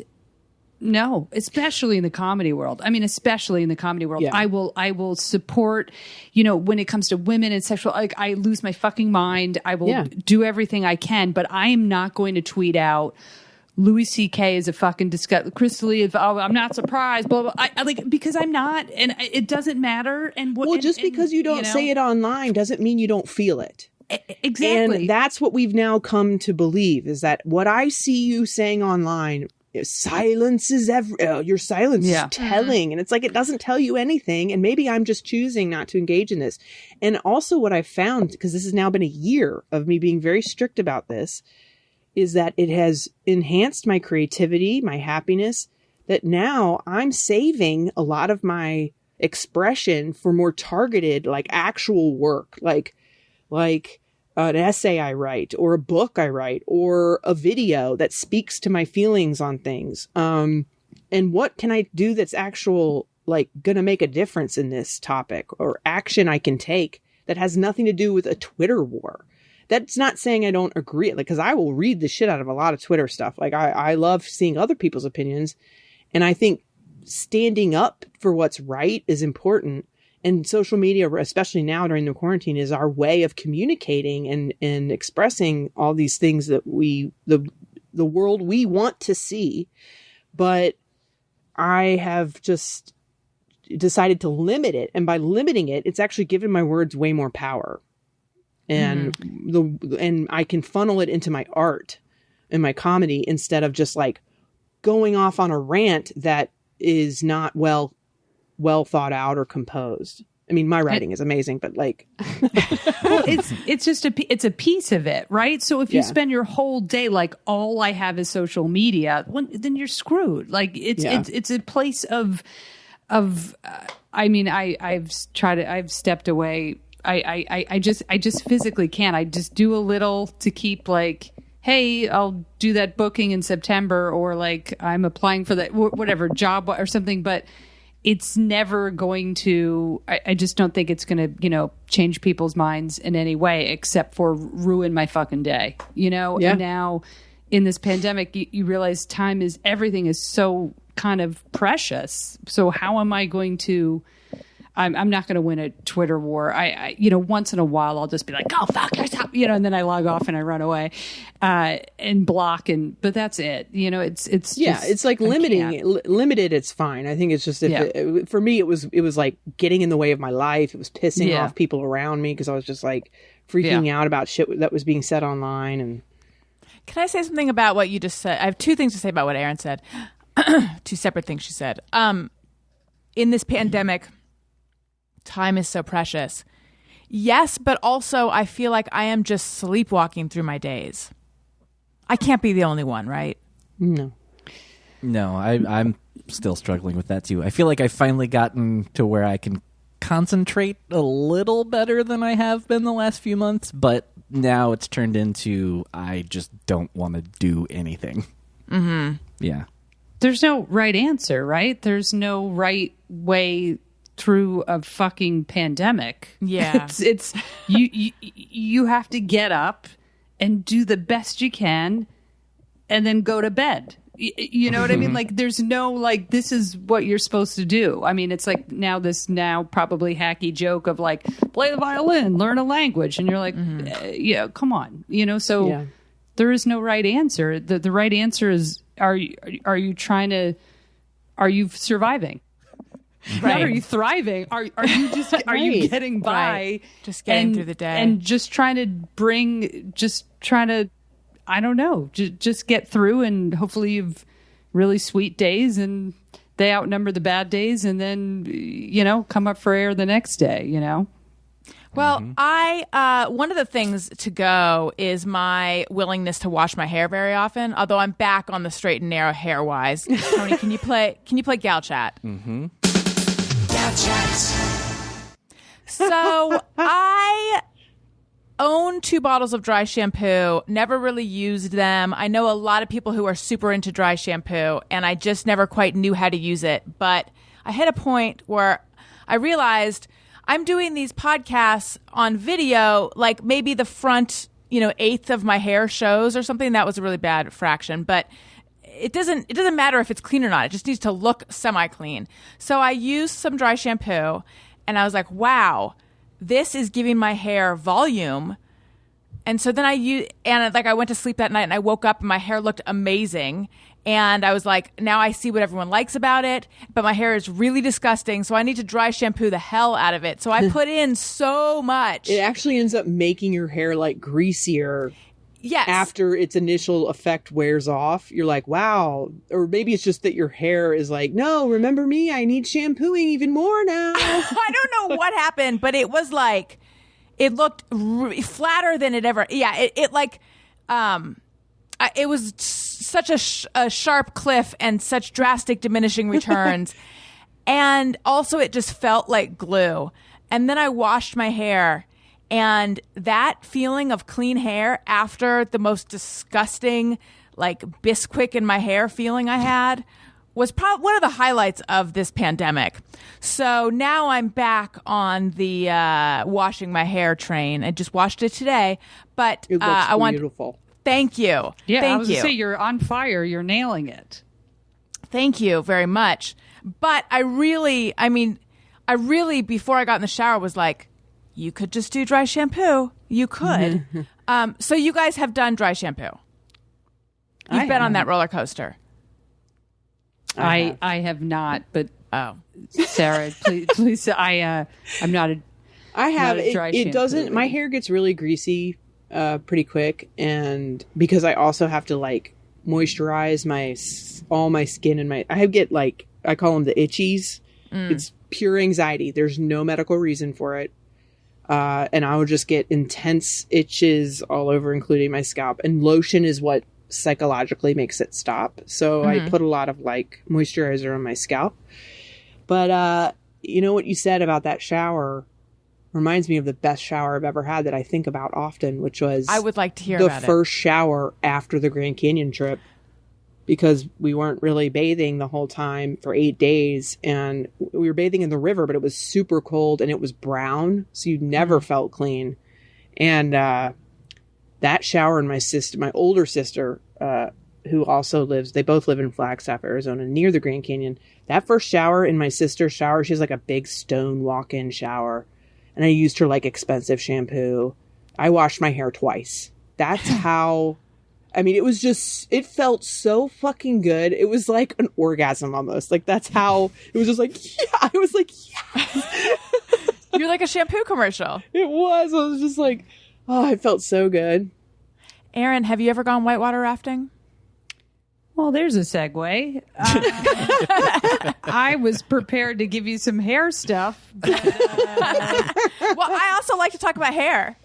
Speaker 5: no, especially in the comedy world. I mean, especially in the comedy world,
Speaker 4: Yeah.
Speaker 5: I will support, you know, when it comes to women and sexual, like, I lose my fucking mind. I will do everything I can, but I am not going to tweet out Louis C.K. is a fucking disgust. Crystal, I'm not surprised, blah, blah. I like, because I'm not, and it doesn't matter. And what,
Speaker 4: well, just because you don't say it online doesn't mean you don't feel it.
Speaker 5: Exactly.
Speaker 4: And that's what we've now come to believe, is that what I see you saying online, silence is your silence is telling. And it's like, it doesn't tell you anything. And maybe I'm just choosing not to engage in this. And also what I found, because this has now been a year of me being very strict about this, is that it has enhanced my creativity, my happiness, that now I'm saving a lot of my expression for more targeted, like actual work, like an essay I write, or a book I write, or a video that speaks to my feelings on things. And what can I do that's actual, like, going to make a difference in this topic, or action I can take that has nothing to do with a Twitter war? That's not saying I don't agree, like, because I will read the shit out of a lot of Twitter stuff. Like, I love seeing other people's opinions. And I think standing up for what's right is important. And social media, especially now during the quarantine, is our way of communicating and expressing all these things that the world we want to see. But I have just decided to limit it. And by limiting it, it's actually given my words way more power. And and I can funnel it into my art and my comedy, instead of just like going off on a rant that is not well thought out or composed. I mean, my writing is amazing, but like,
Speaker 5: well, it's just it's a piece of it, right? So if you spend your whole day like, all I have is social media, then you're screwed. Like, it's a place of I mean, I've stepped away. I just physically can't. I just do a little to keep, like, hey, I'll do that booking in September, or like, I'm applying for that whatever job or something, but it's never going to, I just don't think it's going to, you know, change people's minds in any way, except for ruin my fucking day, you know?
Speaker 4: Yeah.
Speaker 5: And now in this pandemic, you realize everything is so kind of precious. So how am I going to, I'm not going to win a Twitter war. I once in a while I'll just be like, "Go fuck yourself," and then I log off and I run away, and block, but that's it. It's just,
Speaker 4: it's like limited. It's fine. I think it's just for me it was like getting in the way of my life. It was pissing off people around me because I was just like freaking out about shit that was being said online. And
Speaker 3: can I say something about what you just said? I have two things to say about what Erin said. Two separate things she said. In this pandemic, time is so precious. Yes, but also I feel like I am just sleepwalking through my days. I can't be the only one, right?
Speaker 4: No,
Speaker 6: I'm still struggling with that too. I feel like I've finally gotten to where I can concentrate a little better than I have been the last few months, but now it's turned into I just don't want to do anything.
Speaker 3: Mm-hmm.
Speaker 6: Yeah.
Speaker 5: There's no right answer, right? There's no right way through a fucking pandemic.
Speaker 3: Yeah.
Speaker 5: It's you have to get up and do the best you can and then go to bed. You know what I mean? Like there's no like this is what you're supposed to do. I mean, it's like now probably hacky joke of like play the violin, learn a language, and you're like come on. So there is no right answer. The right answer is are you surviving?
Speaker 3: Right.
Speaker 5: Not are you thriving? Are you just you getting by?
Speaker 3: Right. Just getting through the day
Speaker 5: and just trying to I don't know, just get through, and hopefully you've really sweet days and they outnumber the bad days, and then come up for air the next day.
Speaker 3: Well, I one of the things to go is my willingness to wash my hair very often. Although I'm back on the straight and narrow hair wise. Tony, can you play Gal Chat?
Speaker 2: Gal Chat.
Speaker 3: So I own 2 bottles of dry shampoo. Never really used them. I know a lot of people who are super into dry shampoo, and I just never quite knew how to use it. But I hit a point where I realized I'm doing these podcasts on video, like maybe the front, eighth of my hair shows or something. That was a really bad fraction, but it doesn't matter if it's clean or not. It just needs to look semi-clean. So I used some dry shampoo, and I was like, wow, this is giving my hair volume. And so then I went to sleep that night and I woke up and my hair looked amazing. And I was like, now I see what everyone likes about it, but my hair is really disgusting. So I need to dry shampoo the hell out of it. So I put in so much.
Speaker 4: it actually ends up making your hair like greasier.
Speaker 3: Yes.
Speaker 4: After its initial effect wears off, you're like, wow. Or maybe it's just that your hair is like, no, remember me? I need shampooing even more now.
Speaker 3: I don't know what happened, but it was like, it looked flatter than it ever. Yeah. It was such a sharp cliff and such drastic diminishing returns. And also it just felt like glue. And then I washed my hair. And that feeling of clean hair after the most disgusting, like Bisquick in my hair feeling I had was probably one of the highlights of this pandemic. So now I'm back on the washing my hair train. I just washed it today, but
Speaker 4: It looks beautiful.
Speaker 3: Thank you.
Speaker 5: Yeah,
Speaker 3: Thank
Speaker 5: I was
Speaker 3: you.
Speaker 5: gonna say you're on fire. You're nailing it.
Speaker 3: Thank you very much. But I really, before I got in the shower was like, you could just do dry shampoo. You could. So you guys have done dry shampoo. You've been on that roller coaster.
Speaker 5: I have not, but
Speaker 3: Oh,
Speaker 5: Sarah, please. I'm not a.
Speaker 4: I have
Speaker 5: Not a dry
Speaker 4: it
Speaker 5: shampoo
Speaker 4: doesn't. My
Speaker 5: lady.
Speaker 4: hair gets really greasy pretty quick, and because I also have to like moisturize all my skin and I get like I call them the itchies. It's pure anxiety. There's no medical reason for it. And I would just get intense itches all over, including my scalp. And lotion is what psychologically makes it stop. So I put a lot of like moisturizer on my scalp. But you know what you said about that shower reminds me of the best shower I've ever had that I think about often, which was
Speaker 3: I would like to hear
Speaker 4: the
Speaker 3: about
Speaker 4: first shower after the Grand Canyon trip. Because we weren't really bathing the whole time for 8 days, and we were bathing in the river, but it was super cold and it was brown, so you never felt clean. And that shower, and my older sister, who also they both live in Flagstaff, Arizona, near the Grand Canyon. That first shower in my sister's shower, she has like a big stone walk-in shower. And I used her like expensive shampoo. I washed my hair twice. That's how, I mean, it felt so fucking good. It was like an orgasm almost. Like that's how, it was just like, yeah. I was like, yes.
Speaker 3: You're like a shampoo commercial.
Speaker 4: It was. I was just like, oh, it felt so good.
Speaker 3: Erin, have you ever gone whitewater rafting?
Speaker 5: Well, there's a segue. I was prepared to give you some hair stuff. But,
Speaker 3: Well, I also like to talk about hair.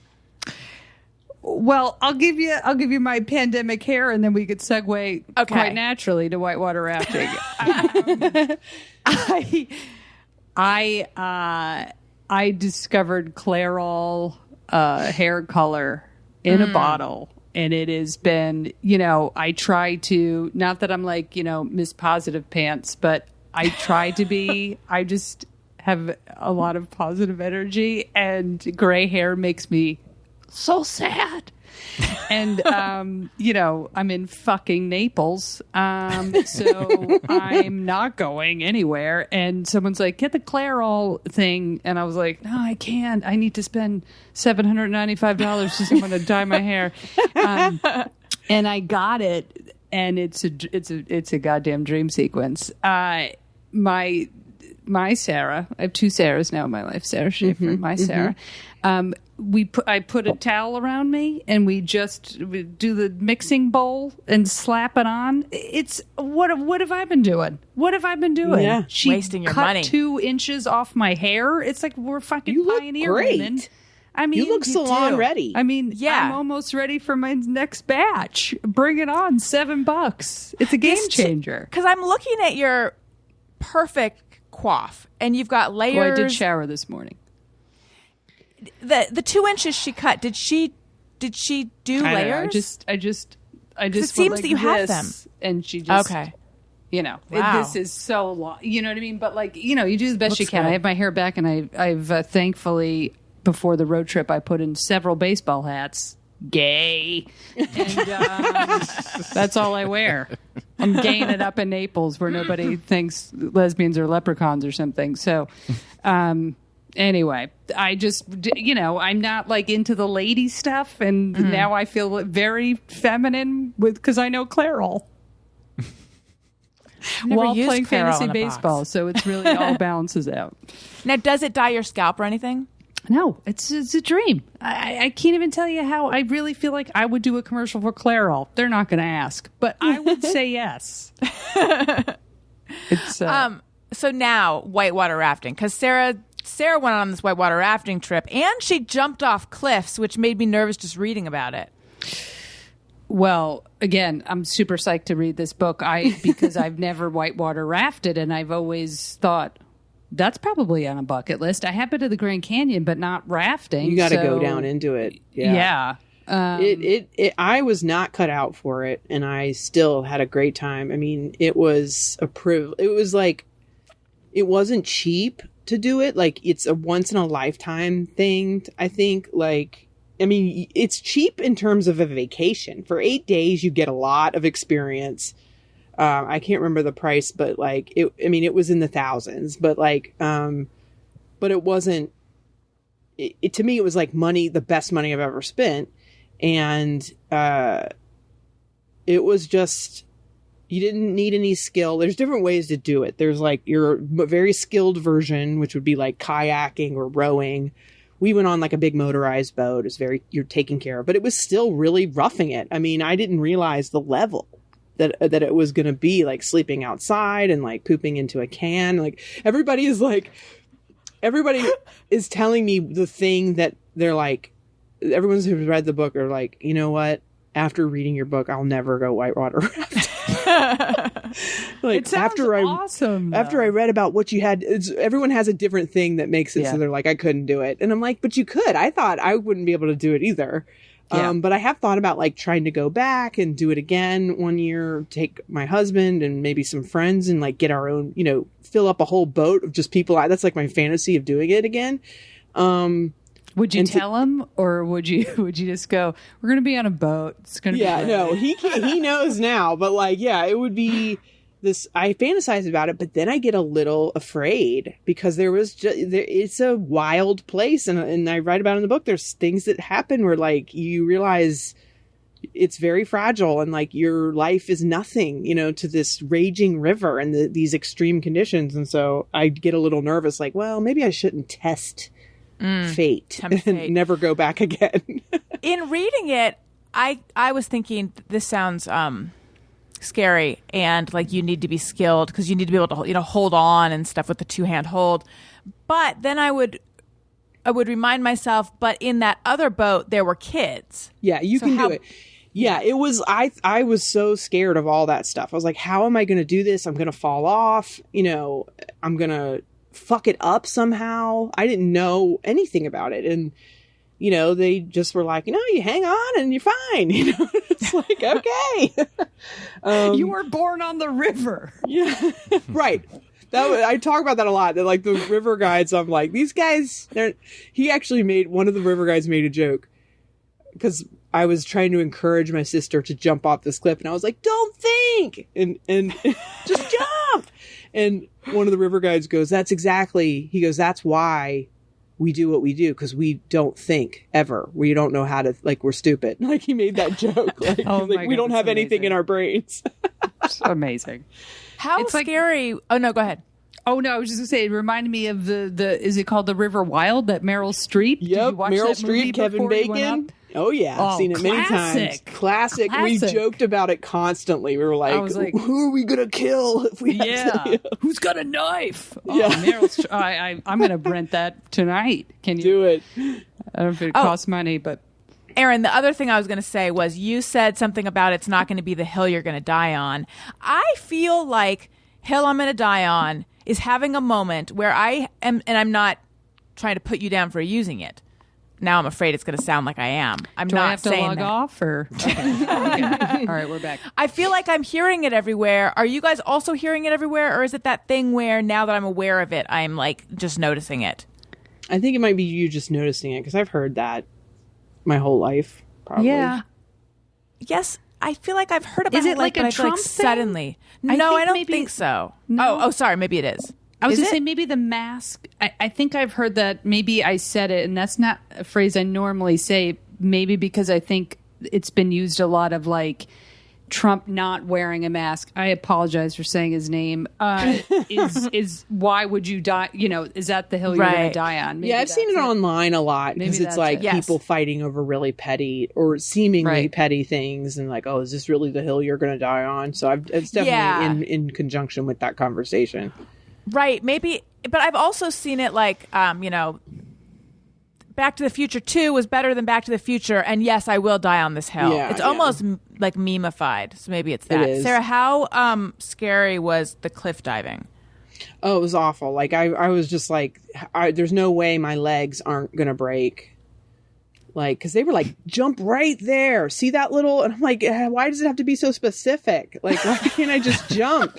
Speaker 5: well, I'll give you my pandemic hair, and then we could segue quite naturally to whitewater rafting. I discovered Clairol hair color in a bottle. And it has been, I try to, not that I'm like, Miss Positive Pants, but I try to be, I just have a lot of positive energy, and gray hair makes me so sad. And, I'm in fucking Naples. So I'm not going anywhere. And someone's like, get the Clairol thing. And I was like, no, I can't. I need to spend $795 to someone to dye my hair. And I got it. And it's a goddamn dream sequence. My Sarah, I have two Sarahs now in my life, Sara Schaefer, Sarah. I put a towel around me, and we do the mixing bowl and slap it on. It's what have I been doing? What have I been doing?
Speaker 4: Yeah.
Speaker 5: She
Speaker 3: Wasting your
Speaker 5: cut
Speaker 3: money.
Speaker 5: 2 inches off my hair. It's like we're fucking
Speaker 4: You look
Speaker 5: pioneer
Speaker 4: great.
Speaker 5: women. I mean,
Speaker 4: You look salon
Speaker 3: do.
Speaker 4: ready.
Speaker 5: I mean,
Speaker 3: Yeah.
Speaker 5: I'm almost ready for my next batch. Bring it on, $7. It's a game changer.
Speaker 3: Because I'm looking at your perfect coif, and you've got layers.
Speaker 5: Well, I did shower this morning.
Speaker 3: The 2 inches she cut. Did she do
Speaker 5: I don't know.
Speaker 3: layers?
Speaker 5: I just
Speaker 3: it
Speaker 5: went
Speaker 3: seems
Speaker 5: like
Speaker 3: that you have
Speaker 5: this, and she just
Speaker 3: Okay. Wow.
Speaker 5: this is so long. You know what I mean? But like, you do the best
Speaker 3: Looks
Speaker 5: you can.
Speaker 3: good.
Speaker 5: I have my hair back, and I've thankfully before the road trip I put in several baseball hats. Gay, and that's all I wear. I'm gaying it up in Naples where nobody thinks lesbians are leprechauns or something. So, anyway, I just, I'm not like into the lady stuff, and now I feel very feminine because I know Clairol
Speaker 3: never
Speaker 5: while
Speaker 3: used
Speaker 5: playing
Speaker 3: Clairol
Speaker 5: fantasy
Speaker 3: in a box.
Speaker 5: baseball. So it's really all balances out.
Speaker 3: Now, does it dye your scalp or anything?
Speaker 5: No, it's a dream. I can't even tell you how. I really feel like I would do a commercial for Clairol. They're not going to ask, but I would say yes. It's
Speaker 3: So now whitewater rafting, because Sarah went on this whitewater rafting trip, and she jumped off cliffs, which made me nervous just reading about it.
Speaker 5: Well, again, I'm super psyched to read this book. Because I've never whitewater rafted, and I've always thought that's probably on a bucket list. I have been to the Grand Canyon, but not rafting.
Speaker 4: You got to go down into it.
Speaker 5: Yeah.
Speaker 4: I was not cut out for it, and I still had a great time. I mean, it was a privilege. It was like, it wasn't cheap to do it. Like, it's a once in a lifetime thing. I think, like, I mean, it's cheap in terms of a vacation. For 8 days, you get a lot of experience. I can't remember the price, but like, it was in the thousands, but like, but it wasn't, to me, it was like the best money I've ever spent. And, it was just, you didn't need any skill. There's different ways to do it. There's like your very skilled version, which would be like kayaking or rowing. We went on like a big motorized boat. It's you're taken care of, but it was still really roughing it. I mean, I didn't realize the level that it was going to be, like sleeping outside and like pooping into a can. Like everybody is telling me the thing that they're like, everyone's who's read the book are like, you know what? After reading your book, I'll never go whitewater rafting. Like
Speaker 5: It sounds awesome.
Speaker 4: After I read about what you had, everyone has a different thing that makes it so they're like, I couldn't do it. And I'm like, but you could. I thought I wouldn't be able to do it either.
Speaker 5: Yeah.
Speaker 4: But I have thought about like trying to go back and do it again one year, take my husband and maybe some friends and like get our own, fill up a whole boat of just people. That's like my fantasy of doing it again.
Speaker 5: Would you
Speaker 4: And
Speaker 5: tell him, or would you just go, we're going to be on a boat. It's going to
Speaker 4: Yeah,
Speaker 5: be great."
Speaker 4: no, he knows now, but like, yeah, it would be this. I fantasize about it, but then I get a little afraid because it's a wild place, and I write about it in the book. There's things that happen where like you realize it's very fragile, and like your life is nothing, to this raging river and these extreme conditions. And so I get a little nervous, like, well, maybe I shouldn't test fate and never go back again.
Speaker 3: In reading it, I was thinking this sounds scary, and like you need to be skilled because you need to be able to hold on and stuff with the 2-hand hold. But then I would remind myself, but in that other boat there were kids.
Speaker 4: Yeah, you can do it. Yeah, it was. I was so scared of all that stuff. I was like, how am I going to do this? I'm going to fall off. I'm going to fuck it up somehow. I didn't know anything about it. And, they just were like, you hang on and you're fine. It's like, okay.
Speaker 5: You were born on the river.
Speaker 4: Yeah, right. I talk about that a lot. That like the river guides, I'm like, these guys, one of the river guides made a joke because I was trying to encourage my sister to jump off this cliff, and I was like, don't think, and just jump. And one of the river guides goes, that's why we do what we do, because we don't think ever. We don't know how to, like, we're stupid. Like, he made that joke. Like, we don't have anything in our brains.
Speaker 5: Amazing.
Speaker 3: How scary. Oh, no, go ahead.
Speaker 5: Oh, no, I was just going to say, it reminded me of the is it called The River Wild, that Meryl Streep?
Speaker 4: Yep,
Speaker 5: Did you watch
Speaker 4: Meryl
Speaker 5: that movie
Speaker 4: Streep, Kevin Bacon. Oh, yeah. I've seen it many times. Classic. We joked about it constantly. We were like, who are we going to kill if we have to?
Speaker 5: Who's got a knife?
Speaker 4: Yeah.
Speaker 5: Meryl I'm going to rent that tonight. Can you
Speaker 4: do it?
Speaker 5: I don't know if it costs money, but...
Speaker 3: Erin, the other thing I was going to say was you said something about it's not going to be the hill you're going to die on. I feel like hill I'm going to die on is having a moment where I am, and I'm not trying to put you down for using it. Now I'm afraid it's going to sound like I am. I'm
Speaker 5: Do
Speaker 3: not
Speaker 5: I have to
Speaker 3: saying
Speaker 5: log
Speaker 3: that.
Speaker 5: off or? Okay. All right, we're back.
Speaker 3: I feel like I'm hearing it everywhere. Are you guys also hearing it everywhere, or is it that thing where now that I'm aware of it, I'm like just noticing it?
Speaker 4: I think it might be you just noticing it, because I've heard that my whole life. Probably.
Speaker 5: Yeah.
Speaker 3: Yes, I feel like I've heard about
Speaker 5: Is
Speaker 3: it.
Speaker 5: it like a
Speaker 3: but I feel
Speaker 5: Trump
Speaker 3: like
Speaker 5: thing?
Speaker 3: Suddenly,
Speaker 5: I
Speaker 3: no,
Speaker 5: think
Speaker 3: I don't
Speaker 5: maybe-
Speaker 3: think so.
Speaker 5: No.
Speaker 3: Oh, sorry, maybe it is.
Speaker 5: I was
Speaker 3: Is
Speaker 5: going to
Speaker 3: it?
Speaker 5: say maybe the mask. I think I've heard that. Maybe I said it, and that's not a phrase I normally say. Maybe because I think it's been used a lot of like Trump not wearing a mask. I apologize for saying his name. Is why would you die? Is that the hill you're going
Speaker 3: Right.
Speaker 5: to die on? Maybe
Speaker 4: Yeah, I've seen it
Speaker 5: that's
Speaker 4: online a lot, because
Speaker 5: Maybe
Speaker 4: it's
Speaker 5: that's
Speaker 4: like
Speaker 5: it.
Speaker 3: Yes.
Speaker 4: people fighting over really petty or seemingly
Speaker 5: Right.
Speaker 4: petty things, and like, oh, is this really the hill you're going to die on? So it's definitely in conjunction with that conversation.
Speaker 3: Right, maybe, but I've also seen it like, Back to the Future 2 was better than Back to the Future, and yes, I will die on this hill.
Speaker 4: Yeah,
Speaker 3: it's
Speaker 4: yeah.
Speaker 3: almost like meme-ified, so maybe it's that.
Speaker 4: is.
Speaker 3: Sarah, how scary was the cliff diving?
Speaker 4: Oh, it was awful. Like I was just like, there's no way my legs aren't going to break. Like, because they were like, jump right there. See that little? And I'm like, why does it have to be so specific? Like, why can't I just jump?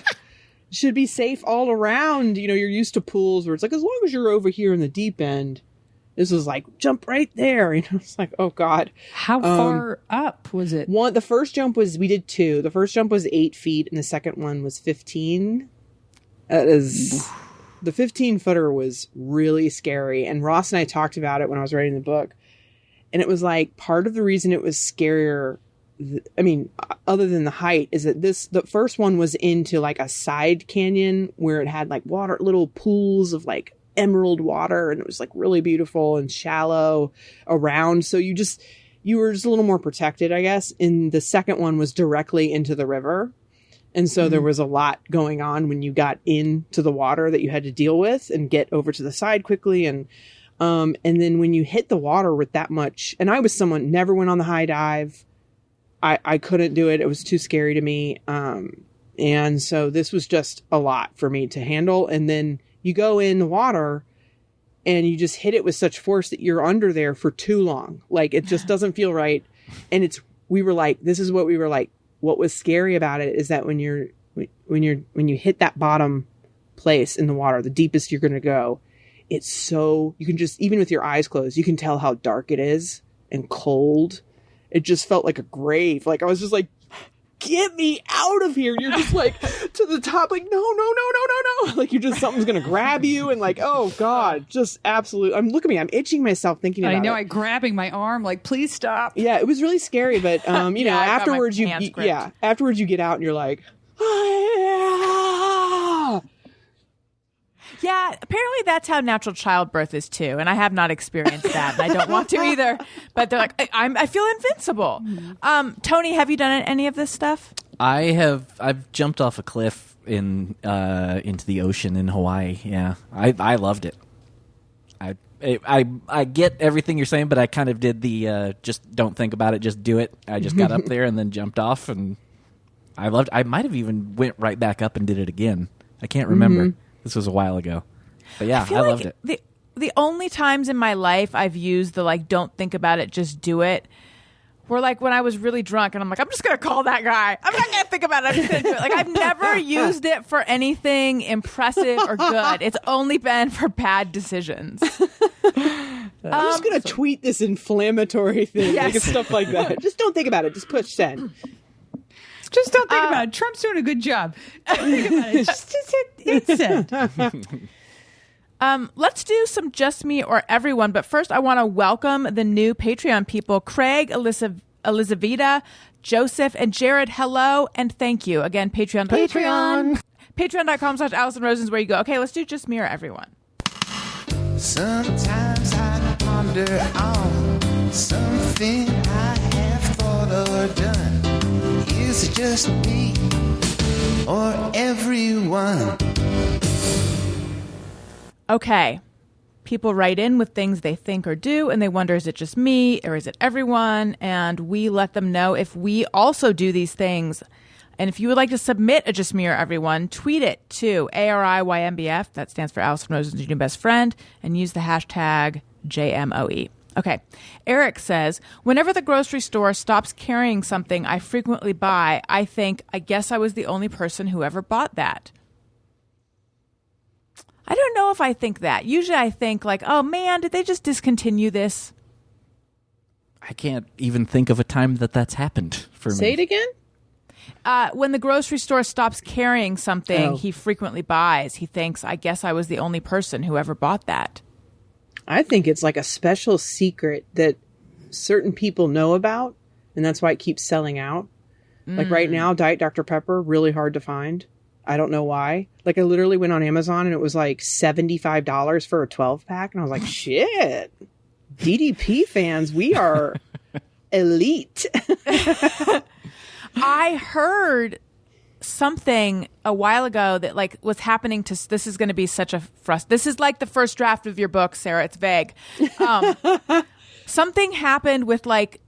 Speaker 4: Should be safe all around. You're used to pools where it's like, as long as you're over here in the deep end. This was like, jump right there. It's like, oh God.
Speaker 5: How far up was it?
Speaker 4: The first jump we did 2. The first jump was 8 feet, and the second one was 15. The 15-footer was really scary. And Ross and I talked about it when I was writing the book. And it was like, part of the reason it was scarier, other than the height, is that the first one was into like a side canyon where it had like water, little pools of like emerald water, and it was like really beautiful and shallow around. So you were just a little more protected, I guess. And the second one was directly into the river. And so there was a lot going on when you got into the water that you had to deal with and get over to the side quickly. And then when you hit the water with that much, and I was someone never went on the high dive. I couldn't do it. It was too scary to me. And so this was just a lot for me to handle. And then you go in the water and you just hit it with such force that you're under there for too long. Like, it just doesn't feel right. And what was scary about it is that when you hit that bottom place in the water, the deepest you're going to go, it's so, you can just, even with your eyes closed, you can tell how dark it is and cold. It just felt like a grave. Like I was just like, get me out of here. You're just like to the top, like, no. Like you're just, something's going to grab you. And like, oh God, just absolute. Look at me. I'm itching myself thinking about it.
Speaker 5: I know. I'm grabbing my arm, like, please stop.
Speaker 4: Yeah, it was really scary. But, you know, afterwards afterwards you get out and you're like, ah.
Speaker 3: Yeah, apparently that's how natural childbirth is too, and I have not experienced that, and I don't want to either. But they're like, I feel invincible. Tony, have you done any of this stuff?
Speaker 6: I've jumped off a cliff into the ocean in Hawaii. Yeah, I loved it. I get everything you're saying, but I kind of did the just don't think about it, just do it. I just got up there and then jumped off, and I loved. I might have even went right back up and did it again. I can't remember. Mm-hmm. This was a while ago. But yeah, I loved it.
Speaker 3: The only times in my life I've used the like don't think about it, just do it were like when I was really drunk and I'm like, I'm just gonna call that guy. I'm not gonna think about it, I'm just gonna do it. Like I've never used it for anything impressive or good. It's only been for bad decisions.
Speaker 4: I'm just gonna tweet this inflammatory thing.
Speaker 3: Yes.
Speaker 4: Like stuff like that. Just don't think about it, just push send.
Speaker 5: Just don't think about it. Trump's doing a good job. Don't think about it. Just hit send.
Speaker 3: Let's do some Just Me or Everyone. But first, I want to welcome the new Patreon people, Craig, Elizaveta, Joseph, and Jared. Hello and thank you. Again, Patreon.com/Allison Rosen is where you go. Okay, let's do Just Me or Everyone.
Speaker 2: Sometimes I ponder on something I have thought or done. Is it just me or everyone?
Speaker 3: Okay. People write in with things they think or do, and they wonder, is it just me or is it everyone? And we let them know if we also do these things. And if you would like to submit a Just Me or Everyone, tweet it to ARIYMBF, that stands for Allison Rosen's New Best Friend, and use the hashtag JMOE. Okay. Eric says, whenever the grocery store stops carrying something I frequently buy, I think, I guess I was the only person who ever bought that. I don't know if I think that. Usually I think like, oh man, did they just discontinue this?
Speaker 6: I can't even think of a time that's happened for me.
Speaker 4: Say it again?
Speaker 3: When the grocery store stops carrying something he frequently buys, he thinks, I guess I was the only person who ever bought that.
Speaker 4: I think it's like a special secret that certain people know about, and that's why it keeps selling out. Like right now, Diet Dr. Pepper, really hard to find. I don't know why. Like I literally went on Amazon and it was like $75 for a 12-pack. And I was like, shit, DDP fans, we are elite.
Speaker 3: I heard something a while ago that like was happening to, this is going to be such a this is like the first draft of your book, Sarah. It's vague. Something happened with like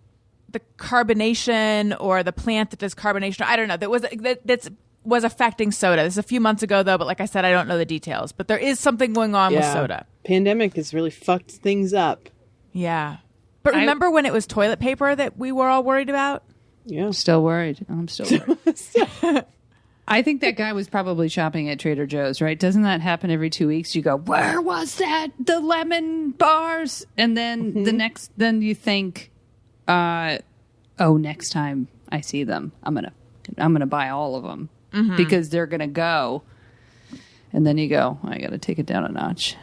Speaker 3: the carbonation or the plant that does carbonation. I don't know. That was affecting soda. This is a few months ago though, but like I said, I don't know the details, but there is something going on with soda.
Speaker 4: Pandemic has really fucked things up.
Speaker 3: Yeah. But remember when it was toilet paper that we were all worried about?
Speaker 4: Yeah.
Speaker 5: I'm still worried. I think that guy was probably shopping at Trader Joe's, right? Doesn't that happen every 2 weeks? You go, where was that? The lemon bars. And then then you think, next time I see them, I'm going to buy all of them because they're going to go. And then you go, I got to take it down a notch.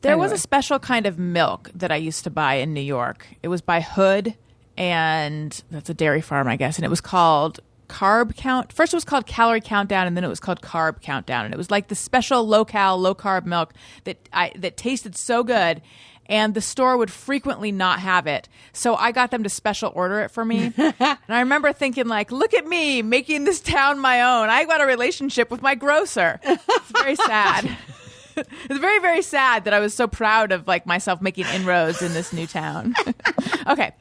Speaker 3: There was a special kind of milk that I used to buy in New York. It was by Hood, and that's a dairy farm, I guess. And it was called Carb Count. First it was called Calorie Countdown, and then it was called Carb Countdown. And it was like the special low-cal, low-carb milk that tasted so good. And the store would frequently not have it. So I got them to special order it for me. And I remember thinking like, look at me making this town my own. I got a relationship with my grocer. It's very sad. It's very, very sad that I was so proud of like myself making inroads in this new town. Okay.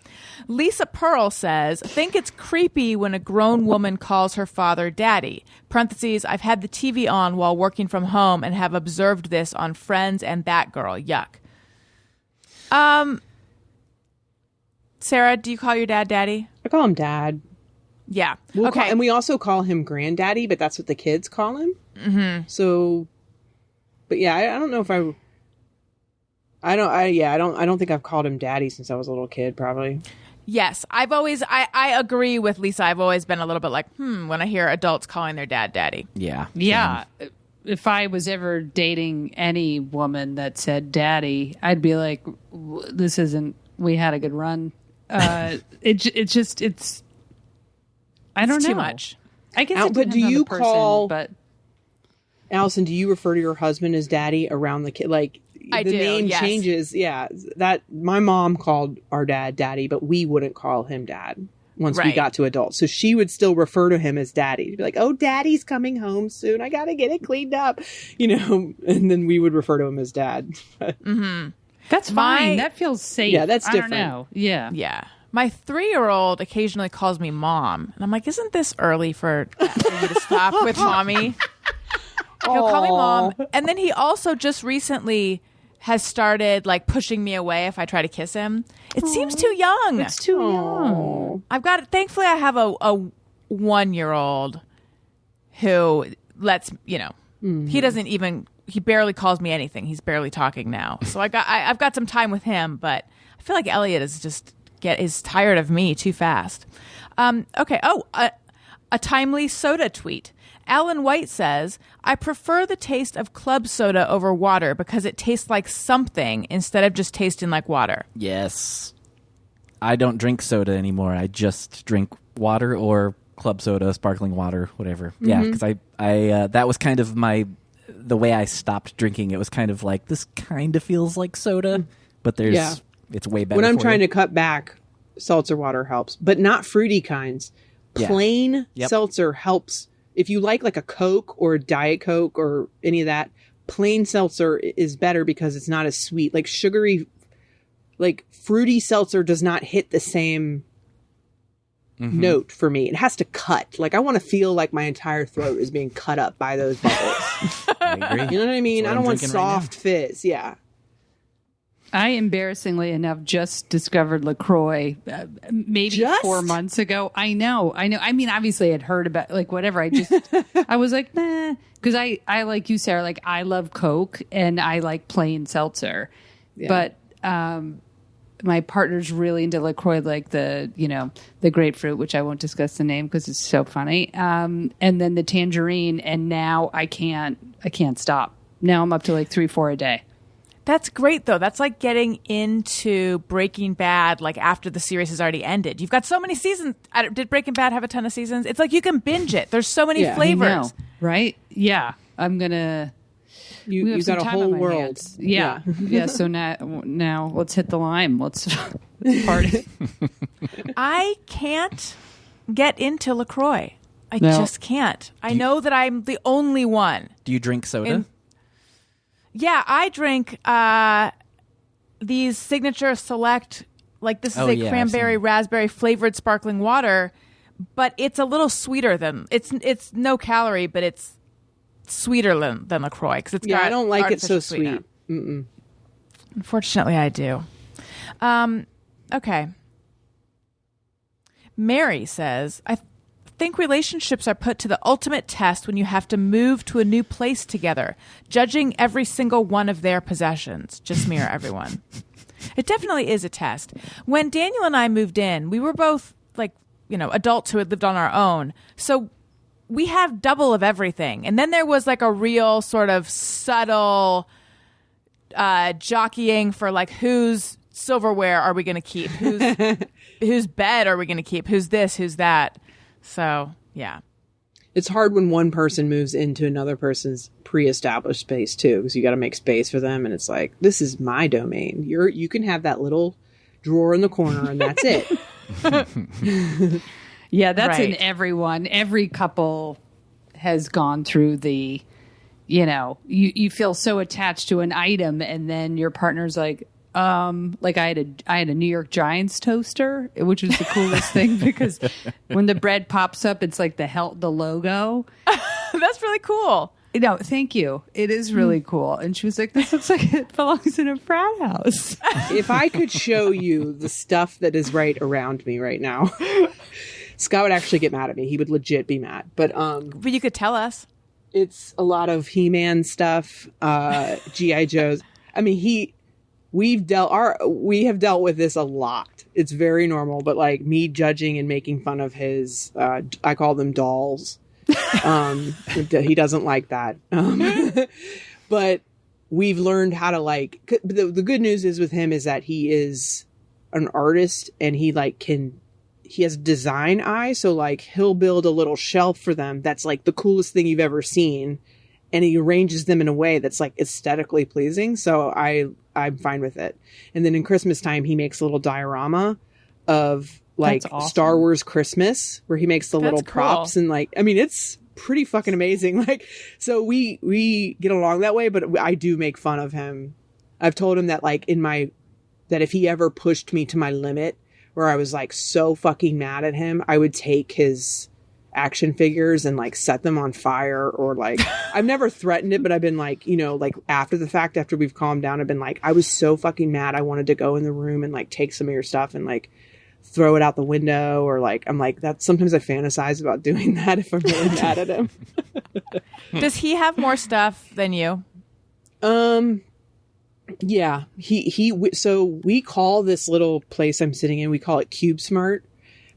Speaker 3: Lisa Pearl says, think it's creepy when a grown woman calls her father daddy. Parentheses, I've had the TV on while working from home and have observed this on Friends and That Girl. Yuck. Sarah, do you call your dad daddy?
Speaker 4: I call him dad.
Speaker 3: Yeah.
Speaker 4: Okay. And we also call him granddaddy, but that's what the kids call him. Mm-hmm. So But yeah, I don't know if I don't think I've called him daddy since I was a little kid, probably.
Speaker 3: Yes, I agree with Lisa. I've always been a little bit like, when I hear adults calling their dad daddy.
Speaker 6: Yeah.
Speaker 5: Yeah. If I was ever dating any woman that said daddy, I'd be like, this isn't, we had a good run. It's just, I don't know.
Speaker 3: Too much.
Speaker 5: I guess
Speaker 4: Al,
Speaker 5: it
Speaker 4: but
Speaker 5: depends
Speaker 4: do
Speaker 5: on
Speaker 4: you
Speaker 5: the person,
Speaker 4: call-
Speaker 5: but
Speaker 4: Allison, do you refer to your husband as daddy around the kid? Like,
Speaker 3: I
Speaker 4: the
Speaker 3: do,
Speaker 4: name
Speaker 3: yes.
Speaker 4: changes. Yeah, that my mom called our dad daddy, but we wouldn't call him dad once we
Speaker 3: Right.
Speaker 4: got to adults. So she would still refer to him as daddy. She'd be like, "Oh, daddy's coming home soon. I gotta get it cleaned up," and then we would refer to him as dad.
Speaker 5: that's fine. That feels safe.
Speaker 4: Yeah, that's
Speaker 5: I
Speaker 4: different.
Speaker 5: don't know. Yeah.
Speaker 3: Yeah. My 3-year-old occasionally calls me mom. And I'm like, isn't this early for you to stop with mommy? He'll call me mom. And then he also just recently has started like pushing me away if I try to kiss him. It seems too young.
Speaker 5: It's too young.
Speaker 3: Thankfully I have a 1-year-old who lets, he barely calls me anything. He's barely talking now. So I've got some time with him, but I feel like Elliot is tired of me too fast. Okay. Oh, a timely soda tweet. Alan White says, I prefer the taste of club soda over water because it tastes like something instead of just tasting like water.
Speaker 6: Yes. I don't drink soda anymore. I just drink water or club soda, sparkling water, whatever. Yeah, because I that was kind of the way I stopped drinking. It was kind of like, this kind of feels like soda, but it's way better.
Speaker 4: When I'm
Speaker 6: for
Speaker 4: trying
Speaker 6: you.
Speaker 4: to cut back, seltzer water helps, but not fruity kinds.
Speaker 6: Yeah.
Speaker 4: Plain
Speaker 6: Yep.
Speaker 4: seltzer helps. If you like a Coke or a Diet Coke or any of that, plain seltzer is better because it's not as sweet. Like sugary, like fruity seltzer does not hit the same note for me. It has to cut. Like I want to feel like my entire throat is being cut up by those bubbles.
Speaker 6: I agree.
Speaker 4: You know what I mean?
Speaker 6: That's what
Speaker 4: I don't
Speaker 6: I'm
Speaker 4: want
Speaker 6: drinking right now.
Speaker 4: soft fizz. Yeah.
Speaker 5: I embarrassingly enough just discovered LaCroix maybe
Speaker 4: Just?
Speaker 5: 4 months ago. I know. I mean, obviously I'd heard about like whatever. I was like, nah, because I like you, Sarah, like I love Coke and I like plain seltzer.
Speaker 4: Yeah.
Speaker 5: But my partner's really into LaCroix, like the grapefruit, which I won't discuss the name because it's so funny. And then the tangerine, and now I can't stop. Now I'm up to like 3-4 a day.
Speaker 3: That's great, though. That's like getting into Breaking Bad, like after the series has already ended. You've got so many seasons. Did Breaking Bad have a ton of seasons? It's like you can binge it. There's so many flavors.
Speaker 5: I know, right? Yeah. I'm going to...
Speaker 4: You got a whole world.
Speaker 5: Yeah. Yeah. So now let's hit the lime. Let's party.
Speaker 3: I can't get into LaCroix. I
Speaker 5: No.
Speaker 3: just can't. I know that I'm the only one.
Speaker 6: Do you drink soda?
Speaker 3: Yeah, I drink these Signature Select, like this is
Speaker 6: Oh,
Speaker 3: a
Speaker 6: yeah, I've
Speaker 3: cranberry
Speaker 6: seen-
Speaker 3: raspberry flavored sparkling water, but it's a little sweeter than it's no calorie, but it's sweeter than LaCroix because it's got
Speaker 4: I don't like it so
Speaker 3: artificial
Speaker 4: sweet.
Speaker 3: sweetener. Unfortunately, I do. Okay. Mary says, I think relationships are put to the ultimate test when you have to move to a new place together, judging every single one of their possessions. Just mirror everyone. It definitely is a test. When Daniel and I moved in, we were both adults who had lived on our own. So we have double of everything. And then there was like a real sort of subtle jockeying for like whose silverware are we going to keep? Whose bed are we going to keep? Who's this? Who's that? So, yeah.
Speaker 4: It's hard when one person moves into another person's pre-established space too, because you got to make space for them, and it's like, this is my domain. You can have that little drawer in the corner, and that's it.
Speaker 5: Yeah, that's
Speaker 3: Right.
Speaker 5: in everyone. Every couple has gone through the, you feel so attached to an item, and then your partner's like I had a New York Giants toaster, which was the coolest thing because when the bread pops up, it's like the logo.
Speaker 3: That's really cool.
Speaker 5: No, thank you. It is really cool. And she was like, this looks like it belongs in a frat house.
Speaker 4: If I could show you the stuff that is right around me right now, Scott would actually get mad at me. He would legit be mad. But
Speaker 3: But you could tell us.
Speaker 4: It's a lot of He-Man stuff, G.I. Joes. I mean, we have dealt with this a lot. It's very normal, but like me judging and making fun of his, I call them dolls. He doesn't like that. But we've learned how to like, the good news is with him is that he is an artist and he has design eye. So like he'll build a little shelf for them. That's like the coolest thing you've ever seen. And he arranges them in a way that's like aesthetically pleasing. So I'm fine with it. And then in Christmas time, he makes a little diorama of like
Speaker 5: awesome.
Speaker 4: Star Wars Christmas, where he makes the little props
Speaker 3: cool.
Speaker 4: and like, I mean, it's pretty fucking amazing. Like, so we get along that way, but I do make fun of him. I've told him that like that if he ever pushed me to my limit where I was like so fucking mad at him, I would take his action figures and like set them on fire, or like I've never threatened it, but I've been like, you know, like after the fact, after we've calmed down, I've been like, I was so fucking mad, I wanted to go in the room and like take some of your stuff and like throw it out the window, or like I'm like that. Sometimes I fantasize about doing that if I'm really mad at him.
Speaker 3: Does he have more stuff than you?
Speaker 4: Yeah, so we call this little place I'm sitting in, we call it Cube Smart,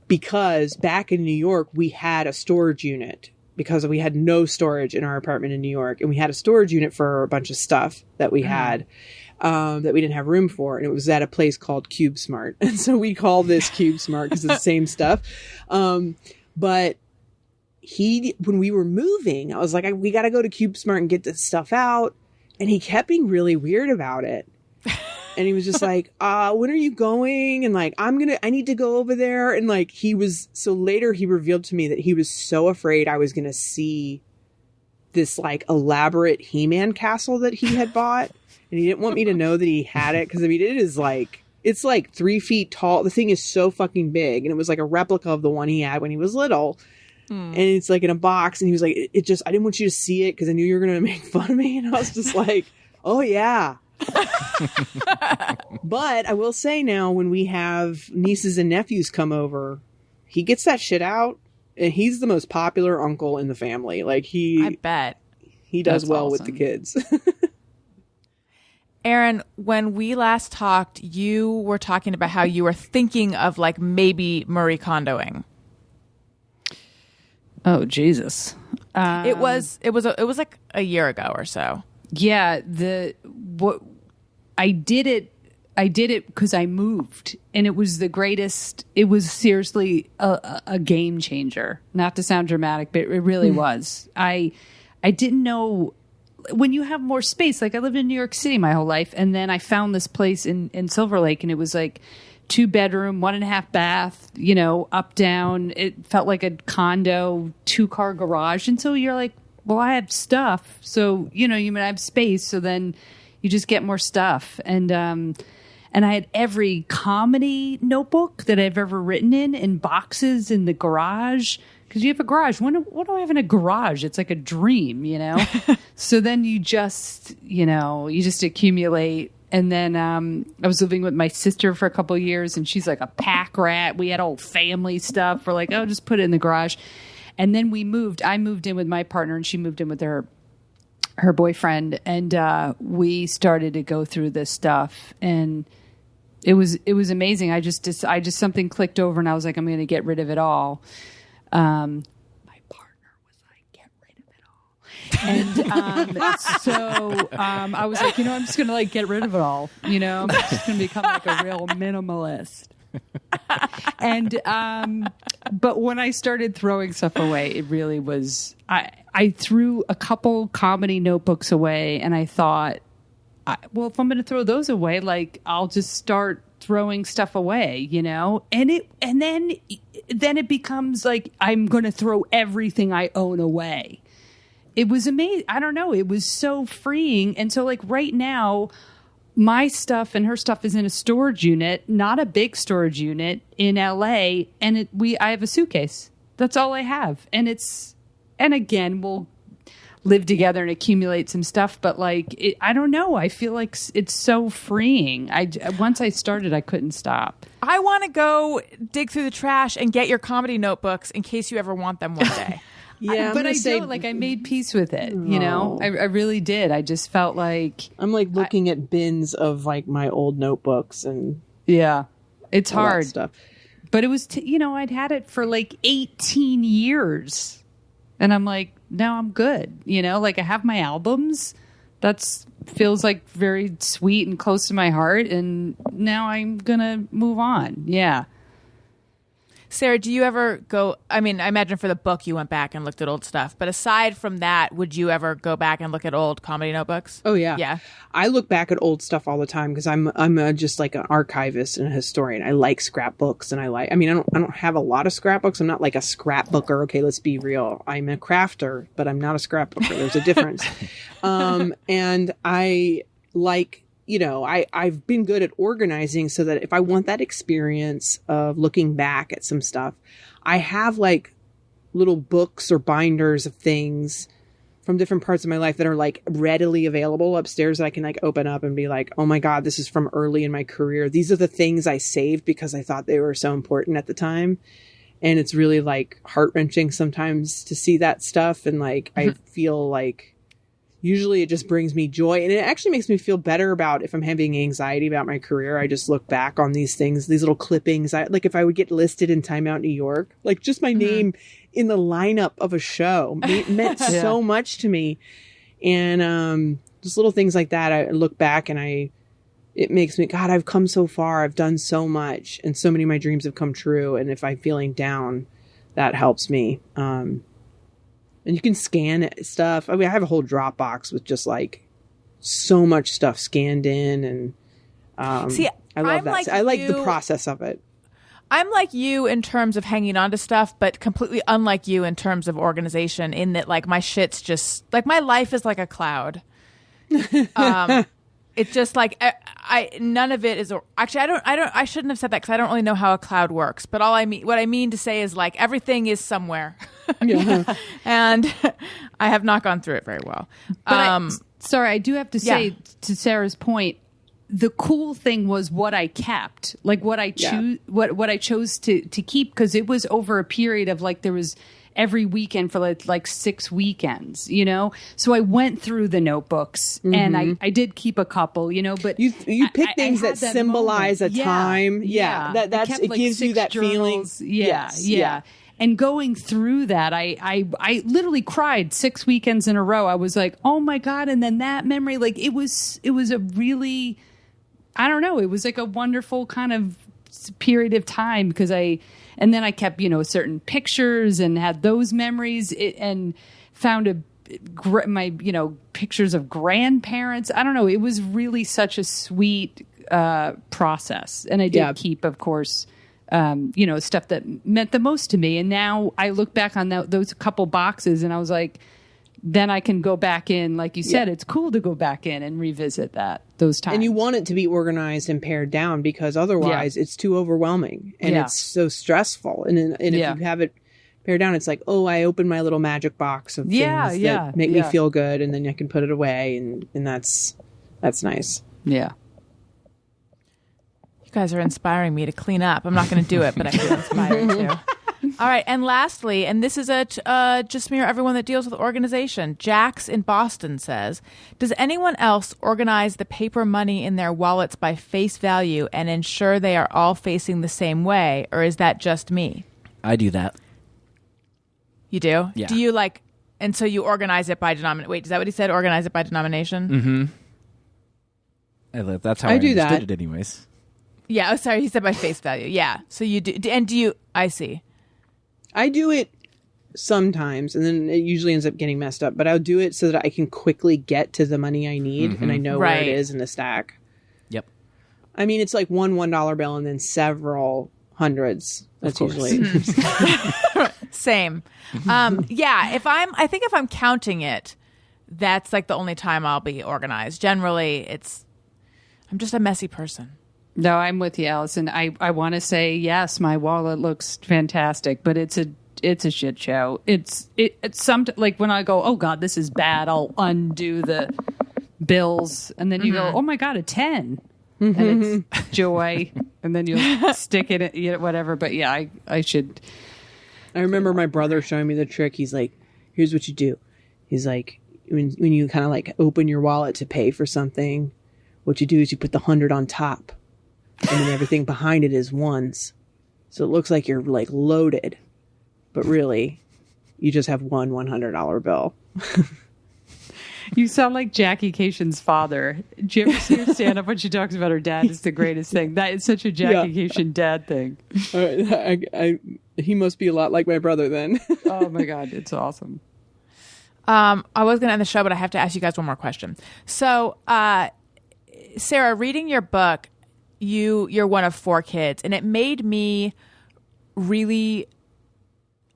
Speaker 4: because back in New York, we had a storage unit because we had no storage in our apartment in New York. And we had a storage unit for a bunch of stuff that we had that we didn't have room for. And it was at a place called Cube Smart. And so we call this Cube Smart because it's the same stuff. But when we were moving, I was like, we got to go to Cube Smart and get this stuff out. And he kept being really weird about it. And he was just like, when are you going? And like, I need to go over there. And like, so later he revealed to me that he was so afraid I was going to see this like elaborate He-Man castle that he had bought. And he didn't want me to know that he had it. Cause I mean, it's like 3 feet tall. The thing is so fucking big. And it was like a replica of the one he had when he was little. And it's like in a box. And he was like, I didn't want you to see it because I knew you were going to make fun of me. And I was just like, oh yeah. But I will say now, when we have nieces and nephews come over, he gets that shit out, and he's the most popular uncle in the family. Like
Speaker 3: I bet
Speaker 4: he does
Speaker 5: That's
Speaker 4: well
Speaker 5: awesome.
Speaker 4: with the kids.
Speaker 3: Erin, when we last talked, you were talking about how you were thinking of like maybe Marie Kondoing.
Speaker 5: Oh Jesus!
Speaker 3: It was like a year ago or so.
Speaker 5: Yeah, I did it because I moved, and it was the greatest. It was seriously a game changer. Not to sound dramatic, but it really was. I didn't know, when you have more space. Like I lived in New York City my whole life, and then I found this place in Silver Lake, and it was like 2-bedroom, 1.5 bath, you know, up, down. It felt like a condo, 2-car garage. And so you're like, well, I have stuff. So, you know, I have space. So then you just get more stuff. And I had every comedy notebook that I've ever written in boxes in the garage. Because you have a garage. What do I have in a garage? It's like a dream, you know? So then you just accumulate. And then I was living with my sister for a couple of years, and she's like a pack rat. We had old family stuff. We're like, oh, just put it in the garage. And then we moved. I moved in with my partner, and she moved in with her boyfriend. And we started to go through this stuff, and it was amazing. I just something clicked over, and I was like, I'm going to get rid of it all. My partner was like, get rid of it all. And so I was like, I'm just going to like get rid of it all. I'm just going to become like a real minimalist. And but when I started throwing stuff away, it really was, I threw a couple comedy notebooks away, and I thought, well, if I'm going to throw those away, like I'll just start throwing stuff away, and then it becomes like I'm going to throw everything I own away. It was amazing. I don't know. It was so freeing. And so like right now, my stuff and her stuff is in a storage unit, not a big storage unit in LA. And I have a suitcase. That's all I have. And again, we'll live together and accumulate some stuff. But like, I don't know. I feel like it's so freeing. Once I started, I couldn't stop.
Speaker 3: I want to go dig through the trash and get your comedy notebooks in case you ever want them one day.
Speaker 4: Yeah,
Speaker 5: but I don't. Like, I made peace with it. You know, I really did. I just felt like
Speaker 4: I'm like looking at bins of like my old notebooks and
Speaker 5: it's
Speaker 4: all that
Speaker 5: hard
Speaker 4: stuff.
Speaker 5: But it was, I'd had it for like 18 years, and I'm like, now I'm good. Like I have my albums. That's feels like very sweet and close to my heart, and now I'm gonna move on. Yeah.
Speaker 3: Sarah, do you ever go? I mean, I imagine for the book you went back and looked at old stuff, but aside from that, would you ever go back and look at old comedy notebooks?
Speaker 4: Oh yeah,
Speaker 3: yeah.
Speaker 4: I look back at old stuff all the time because I'm just like an archivist and a historian. I like scrapbooks, and I don't have a lot of scrapbooks. I'm not like a scrapbooker. Okay, let's be real. I'm a crafter, but I'm not a scrapbooker. There's a difference. And I like. I've been good at organizing so that if I want that experience of looking back at some stuff, I have like little books or binders of things from different parts of my life that are like readily available upstairs that I can like open up and be like, oh my God, this is from early in my career. These are the things I saved because I thought they were so important at the time. And it's really like heart-wrenching sometimes to see that stuff. And like, I feel like, usually it just brings me joy, and it actually makes me feel better about if I'm having anxiety about my career. I just look back on these things, these little clippings. Like if I would get listed in Time Out New York, like just my name in the lineup of a show meant so much to me. And just little things like that, I look back and it makes me, God, I've come so far. I've done so much, and so many of my dreams have come true. And if I'm feeling down, that helps me. And you can scan stuff. I mean, I have a whole Dropbox with just like so much stuff scanned in, and
Speaker 3: See,
Speaker 4: I love
Speaker 3: I'm
Speaker 4: that.
Speaker 3: like
Speaker 4: I like the
Speaker 3: you-
Speaker 4: process of it.
Speaker 3: I'm like you in terms of hanging on to stuff, but completely unlike you in terms of organization, in that like my shit's just like my life is like a cloud. It's just like I none of it is actually I shouldn't have said that because I don't really know how a cloud works. But what I mean to say is like everything is somewhere, and I have not gone through it very well.
Speaker 5: But sorry, I do have to say to Sarah's point, the cool thing was what I kept, like what I choose, what I chose to keep, because it was over a period of like there was every weekend for like 6 weekends, So I went through the notebooks and I did keep a couple, but
Speaker 4: you pick things that symbolize
Speaker 5: moment.
Speaker 4: a time. Yeah. That's
Speaker 5: kept,
Speaker 4: it
Speaker 5: like,
Speaker 4: gives you
Speaker 5: 6
Speaker 4: that
Speaker 5: journals.
Speaker 4: feeling.
Speaker 5: Yeah. And going through that, I literally cried 6 weekends in a row. I was like, oh my God. And then that memory, like it was a really, I don't know, it was like a wonderful kind of period of time because and then I kept, certain pictures and had those memories and found my pictures of grandparents. I don't know. It was really such a sweet process. And I did keep, of course, stuff that meant the most to me. And now I look back on those couple boxes and I was like, then I can go back in, like you said, it's cool to go back in and revisit those times.
Speaker 4: And you want it to be organized and pared down because otherwise it's too overwhelming and it's so stressful. And if you have it pared down, it's like, oh, I opened my little magic box of things that make me feel good, and then I can put it away, and that's nice.
Speaker 5: Yeah.
Speaker 3: You guys are inspiring me to clean up. I'm not going to do it, but I feel inspired to. All right, and lastly, and this is just mere everyone that deals with organization. Jax in Boston says, does anyone else organize the paper money in their wallets by face value and ensure they are all facing the same way, or is that just me?
Speaker 6: I do that.
Speaker 3: You do?
Speaker 6: Yeah.
Speaker 3: Do you and so you organize it by denomination? Wait, is that what he said? Organize it by denomination?
Speaker 6: Mm-hmm. That's how
Speaker 4: I
Speaker 6: I
Speaker 4: do
Speaker 6: understood
Speaker 4: that.
Speaker 6: it anyways.
Speaker 3: Yeah, he said by face value. Yeah, so you do. And do you, I see.
Speaker 4: I do it sometimes, and then it usually ends up getting messed up. But I'll do it so that I can quickly get to the money I need, and I know where it is in the stack.
Speaker 6: Yep.
Speaker 4: I mean, it's like one $1 bill and then several hundreds. That's usually
Speaker 3: Same. Yeah, I think if I'm counting it, that's like the only time I'll be organized. Generally, I'm just a messy person.
Speaker 5: No, I'm with you, Allison. I want to say yes, my wallet looks fantastic, but it's a shit show. It's like when I go, oh God, this is bad. I'll undo the bills, and then you go, oh my God, a 10, and it's joy, and then you stick it, whatever. But yeah, I should.
Speaker 4: I remember my brother showing me the trick. He's like, here's what you do. He's like, when you kind of like open your wallet to pay for something, what you do is you put the 100 on top, and then everything behind it is ones. So it looks like you're like loaded, but really you just have one $100 bill.
Speaker 5: You sound like Jackie Cation's father. Do you ever see her stand up when she talks about her dad is the greatest thing? That is such a Jackie Cation dad thing.
Speaker 4: He must be a lot like my brother then.
Speaker 5: Oh my God, it's awesome.
Speaker 3: I was going to end the show, but I have to ask you guys one more question. So, Sarah, reading your book, you're one of 4 kids, and it made me really...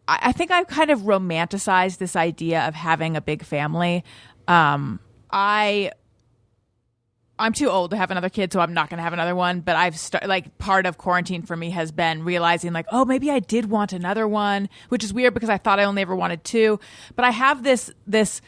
Speaker 3: I think I've kind of romanticized this idea of having a big family. I'm too old to have another kid, so I'm not going to have another one. But I've part of quarantine for me has been realizing like, oh, maybe I did want another one, which is weird because I thought I only ever wanted 2. But I have this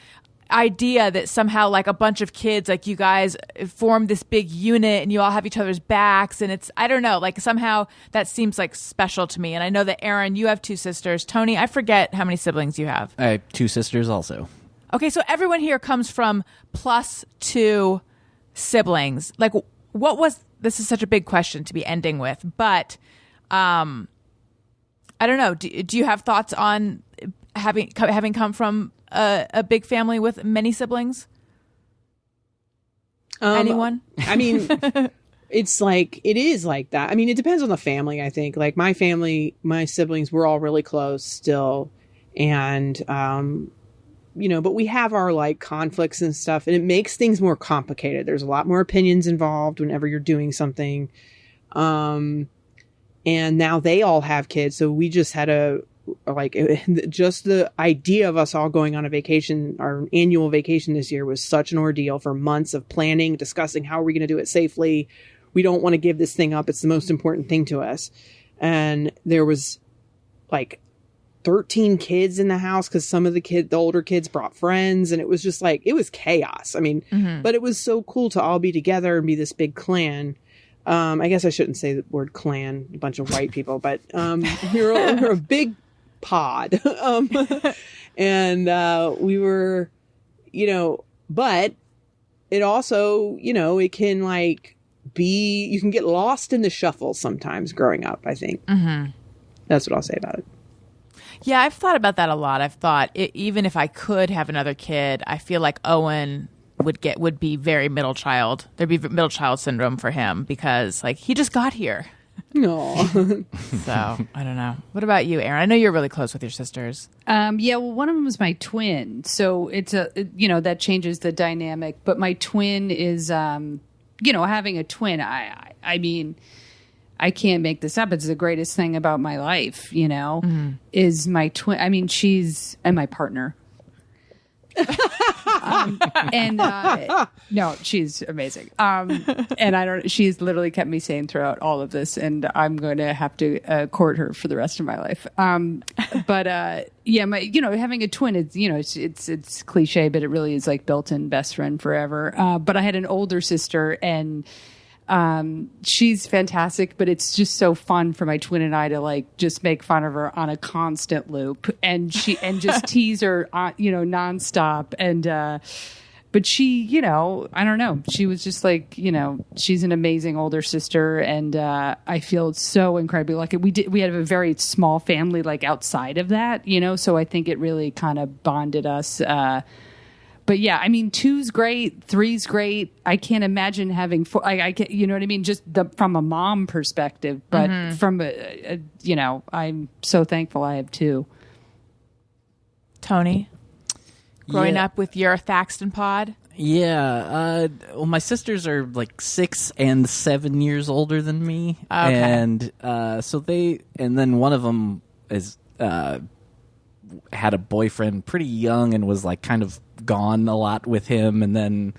Speaker 3: idea that somehow like a bunch of kids, like you guys form this big unit and you all have each other's backs, and it's, I don't know, like somehow that seems like special to me. And I know that Erin, you have 2 sisters. Tony, I forget how many siblings you have.
Speaker 6: I have 2 sisters also.
Speaker 3: Okay, so everyone here comes from plus 2 siblings. Like, this is such a big question to be ending with, but I don't know. Do you have thoughts on having come from a big family with many siblings? Anyone?
Speaker 4: I mean, it is like that. I mean, it depends on the family, I think. Like my family, my siblings, we're all really close still. And, but we have our like conflicts and stuff, and it makes things more complicated. There's a lot more opinions involved whenever you're doing something. And now they all have kids. So we just had just the idea of us all going on a vacation, our annual vacation this year, was such an ordeal for months of planning, discussing how are we going to do it safely. We don't want to give this thing up. It's the most important thing to us. And there was like 13 kids in the house because some of the older kids brought friends, and it was just like, it was chaos. I mean, but it was so cool to all be together and be this big clan. I guess I shouldn't say the word clan, a bunch of white people, but we're a big pod. And we were, but it also, it can like you can get lost in the shuffle sometimes growing up, I think. That's what I'll say about it.
Speaker 3: Yeah, I've thought about that a lot. I've thought even if I could have another kid, I feel like Owen would be very middle child. There'd be middle child syndrome for him because like he just got here.
Speaker 4: No.
Speaker 3: So I don't know. What about you, Erin? I know you're really close with your sisters.
Speaker 5: Well, one of them was my twin, so it's that changes the dynamic. But my twin is, having a twin. I mean, I can't make this up. It's the greatest thing about my life. Is my twin. I mean, and my partner. No, she's amazing. And she's literally kept me sane throughout all of this, and I'm going to have to court her for the rest of my life. But having a twin is, it's cliche, but it really is like built-in best friend forever. But I had an older sister, and she's fantastic, but it's just so fun for my twin and I to like just make fun of her on a constant loop and just tease her, nonstop. And, but she, I don't know. She was just like, she's an amazing older sister. And, I feel so incredibly lucky. We had a very small family, like outside of that, so I think it really kind of bonded us, but yeah, I mean, 2's great, 3's great. I can't imagine having 4. I can't, you know what I mean? Just from a mom perspective, but from I'm so thankful I have 2.
Speaker 3: Tony, growing up with your Thaxton pod.
Speaker 6: Yeah. Well, my sisters are like 6 and 7 years older than me,
Speaker 3: Okay.
Speaker 6: and then one of them is had a boyfriend pretty young and was like kind of gone a lot with him, and then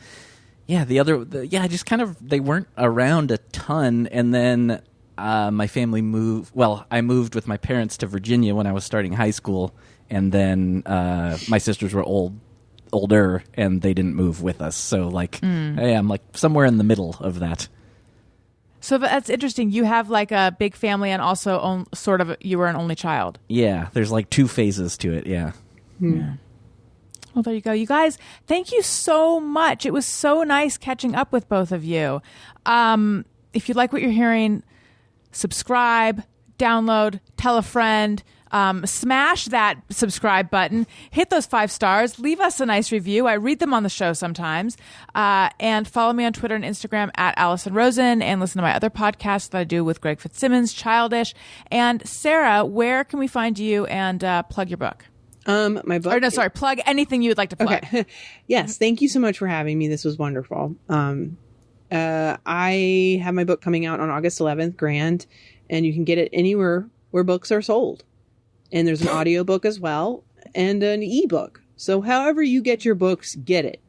Speaker 6: just kind of they weren't around a ton, and then my family moved. Well, I moved with my parents to Virginia when I was starting high school, and then my sisters were older and they didn't move with us, so like I'm like somewhere in the middle of that.
Speaker 3: So that's interesting. You have like a big family and also you were an only child.
Speaker 6: Yeah, there's like 2 phases to it. Yeah.
Speaker 3: Well, there you go. You guys, thank you so much. It was so nice catching up with both of you. If you like what you're hearing, subscribe, download, tell a friend, smash that subscribe button, hit those 5 stars, leave us a nice review. I read them on the show sometimes. And follow me on Twitter and Instagram at Allison Rosen, and listen to my other podcasts that I do with Greg Fitzsimmons, Childish. And Sarah, where can we find you and plug your book?
Speaker 4: My book.
Speaker 3: Or no, sorry, plug anything you would like to plug.
Speaker 4: Okay. Yes, thank you so much for having me. This was wonderful. I have my book coming out on August 11th, Grand, and you can get it anywhere where books are sold. And there's an audiobook as well, and an ebook. So however you get your books, get it.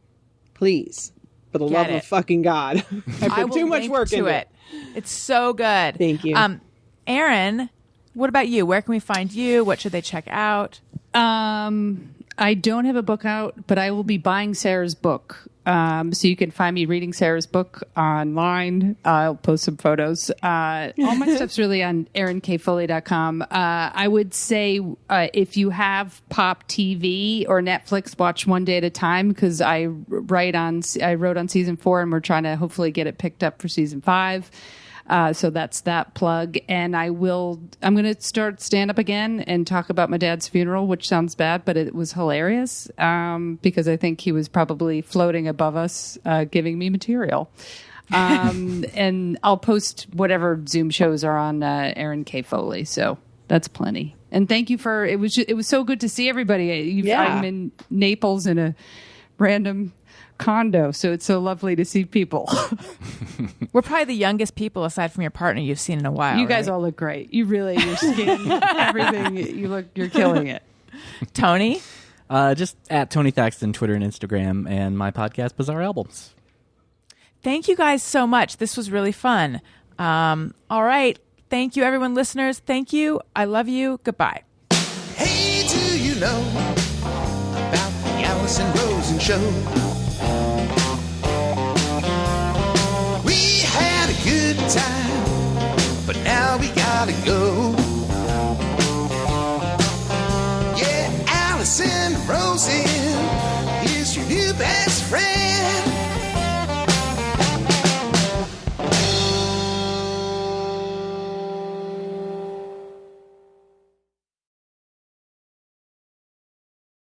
Speaker 4: Please. For the love of fucking God. I put too much work into it.
Speaker 3: It's so good.
Speaker 4: Thank you.
Speaker 3: Erin, what about you? Where can we find you? What should they check out?
Speaker 5: I don't have a book out, but I will be buying Sarah's book. So you can find me reading Sarah's book online. I'll post some photos. All my stuff's really on erinkfoley.com. I would say if you have Pop TV or Netflix, watch One Day at a Time, because I wrote on season 4 and we're trying to hopefully get it picked up for season 5. So that's that plug. And I'm going to start stand up again and talk about my dad's funeral, which sounds bad, but it was hilarious. Because I think he was probably floating above us, giving me material. And I'll post whatever Zoom shows are on, Erin K. Foley. So that's plenty. And thank you it was so good to see everybody. I'm in Naples in a random condo, so it's so lovely to see people.
Speaker 3: We're probably the youngest people aside from your partner you've seen in a while.
Speaker 5: You guys all look great. You really, your skin, everything, you're killing it.
Speaker 3: Tony?
Speaker 6: Just at Tony Thaxton, Twitter and Instagram, and my podcast, Bizarre Albums.
Speaker 3: Thank you guys so much. This was really fun. All right. Thank you, everyone, listeners. Thank you. I love you. Goodbye.
Speaker 2: Hey, do you know about the Allison Rosen Show? We had a good time, but now we gotta go.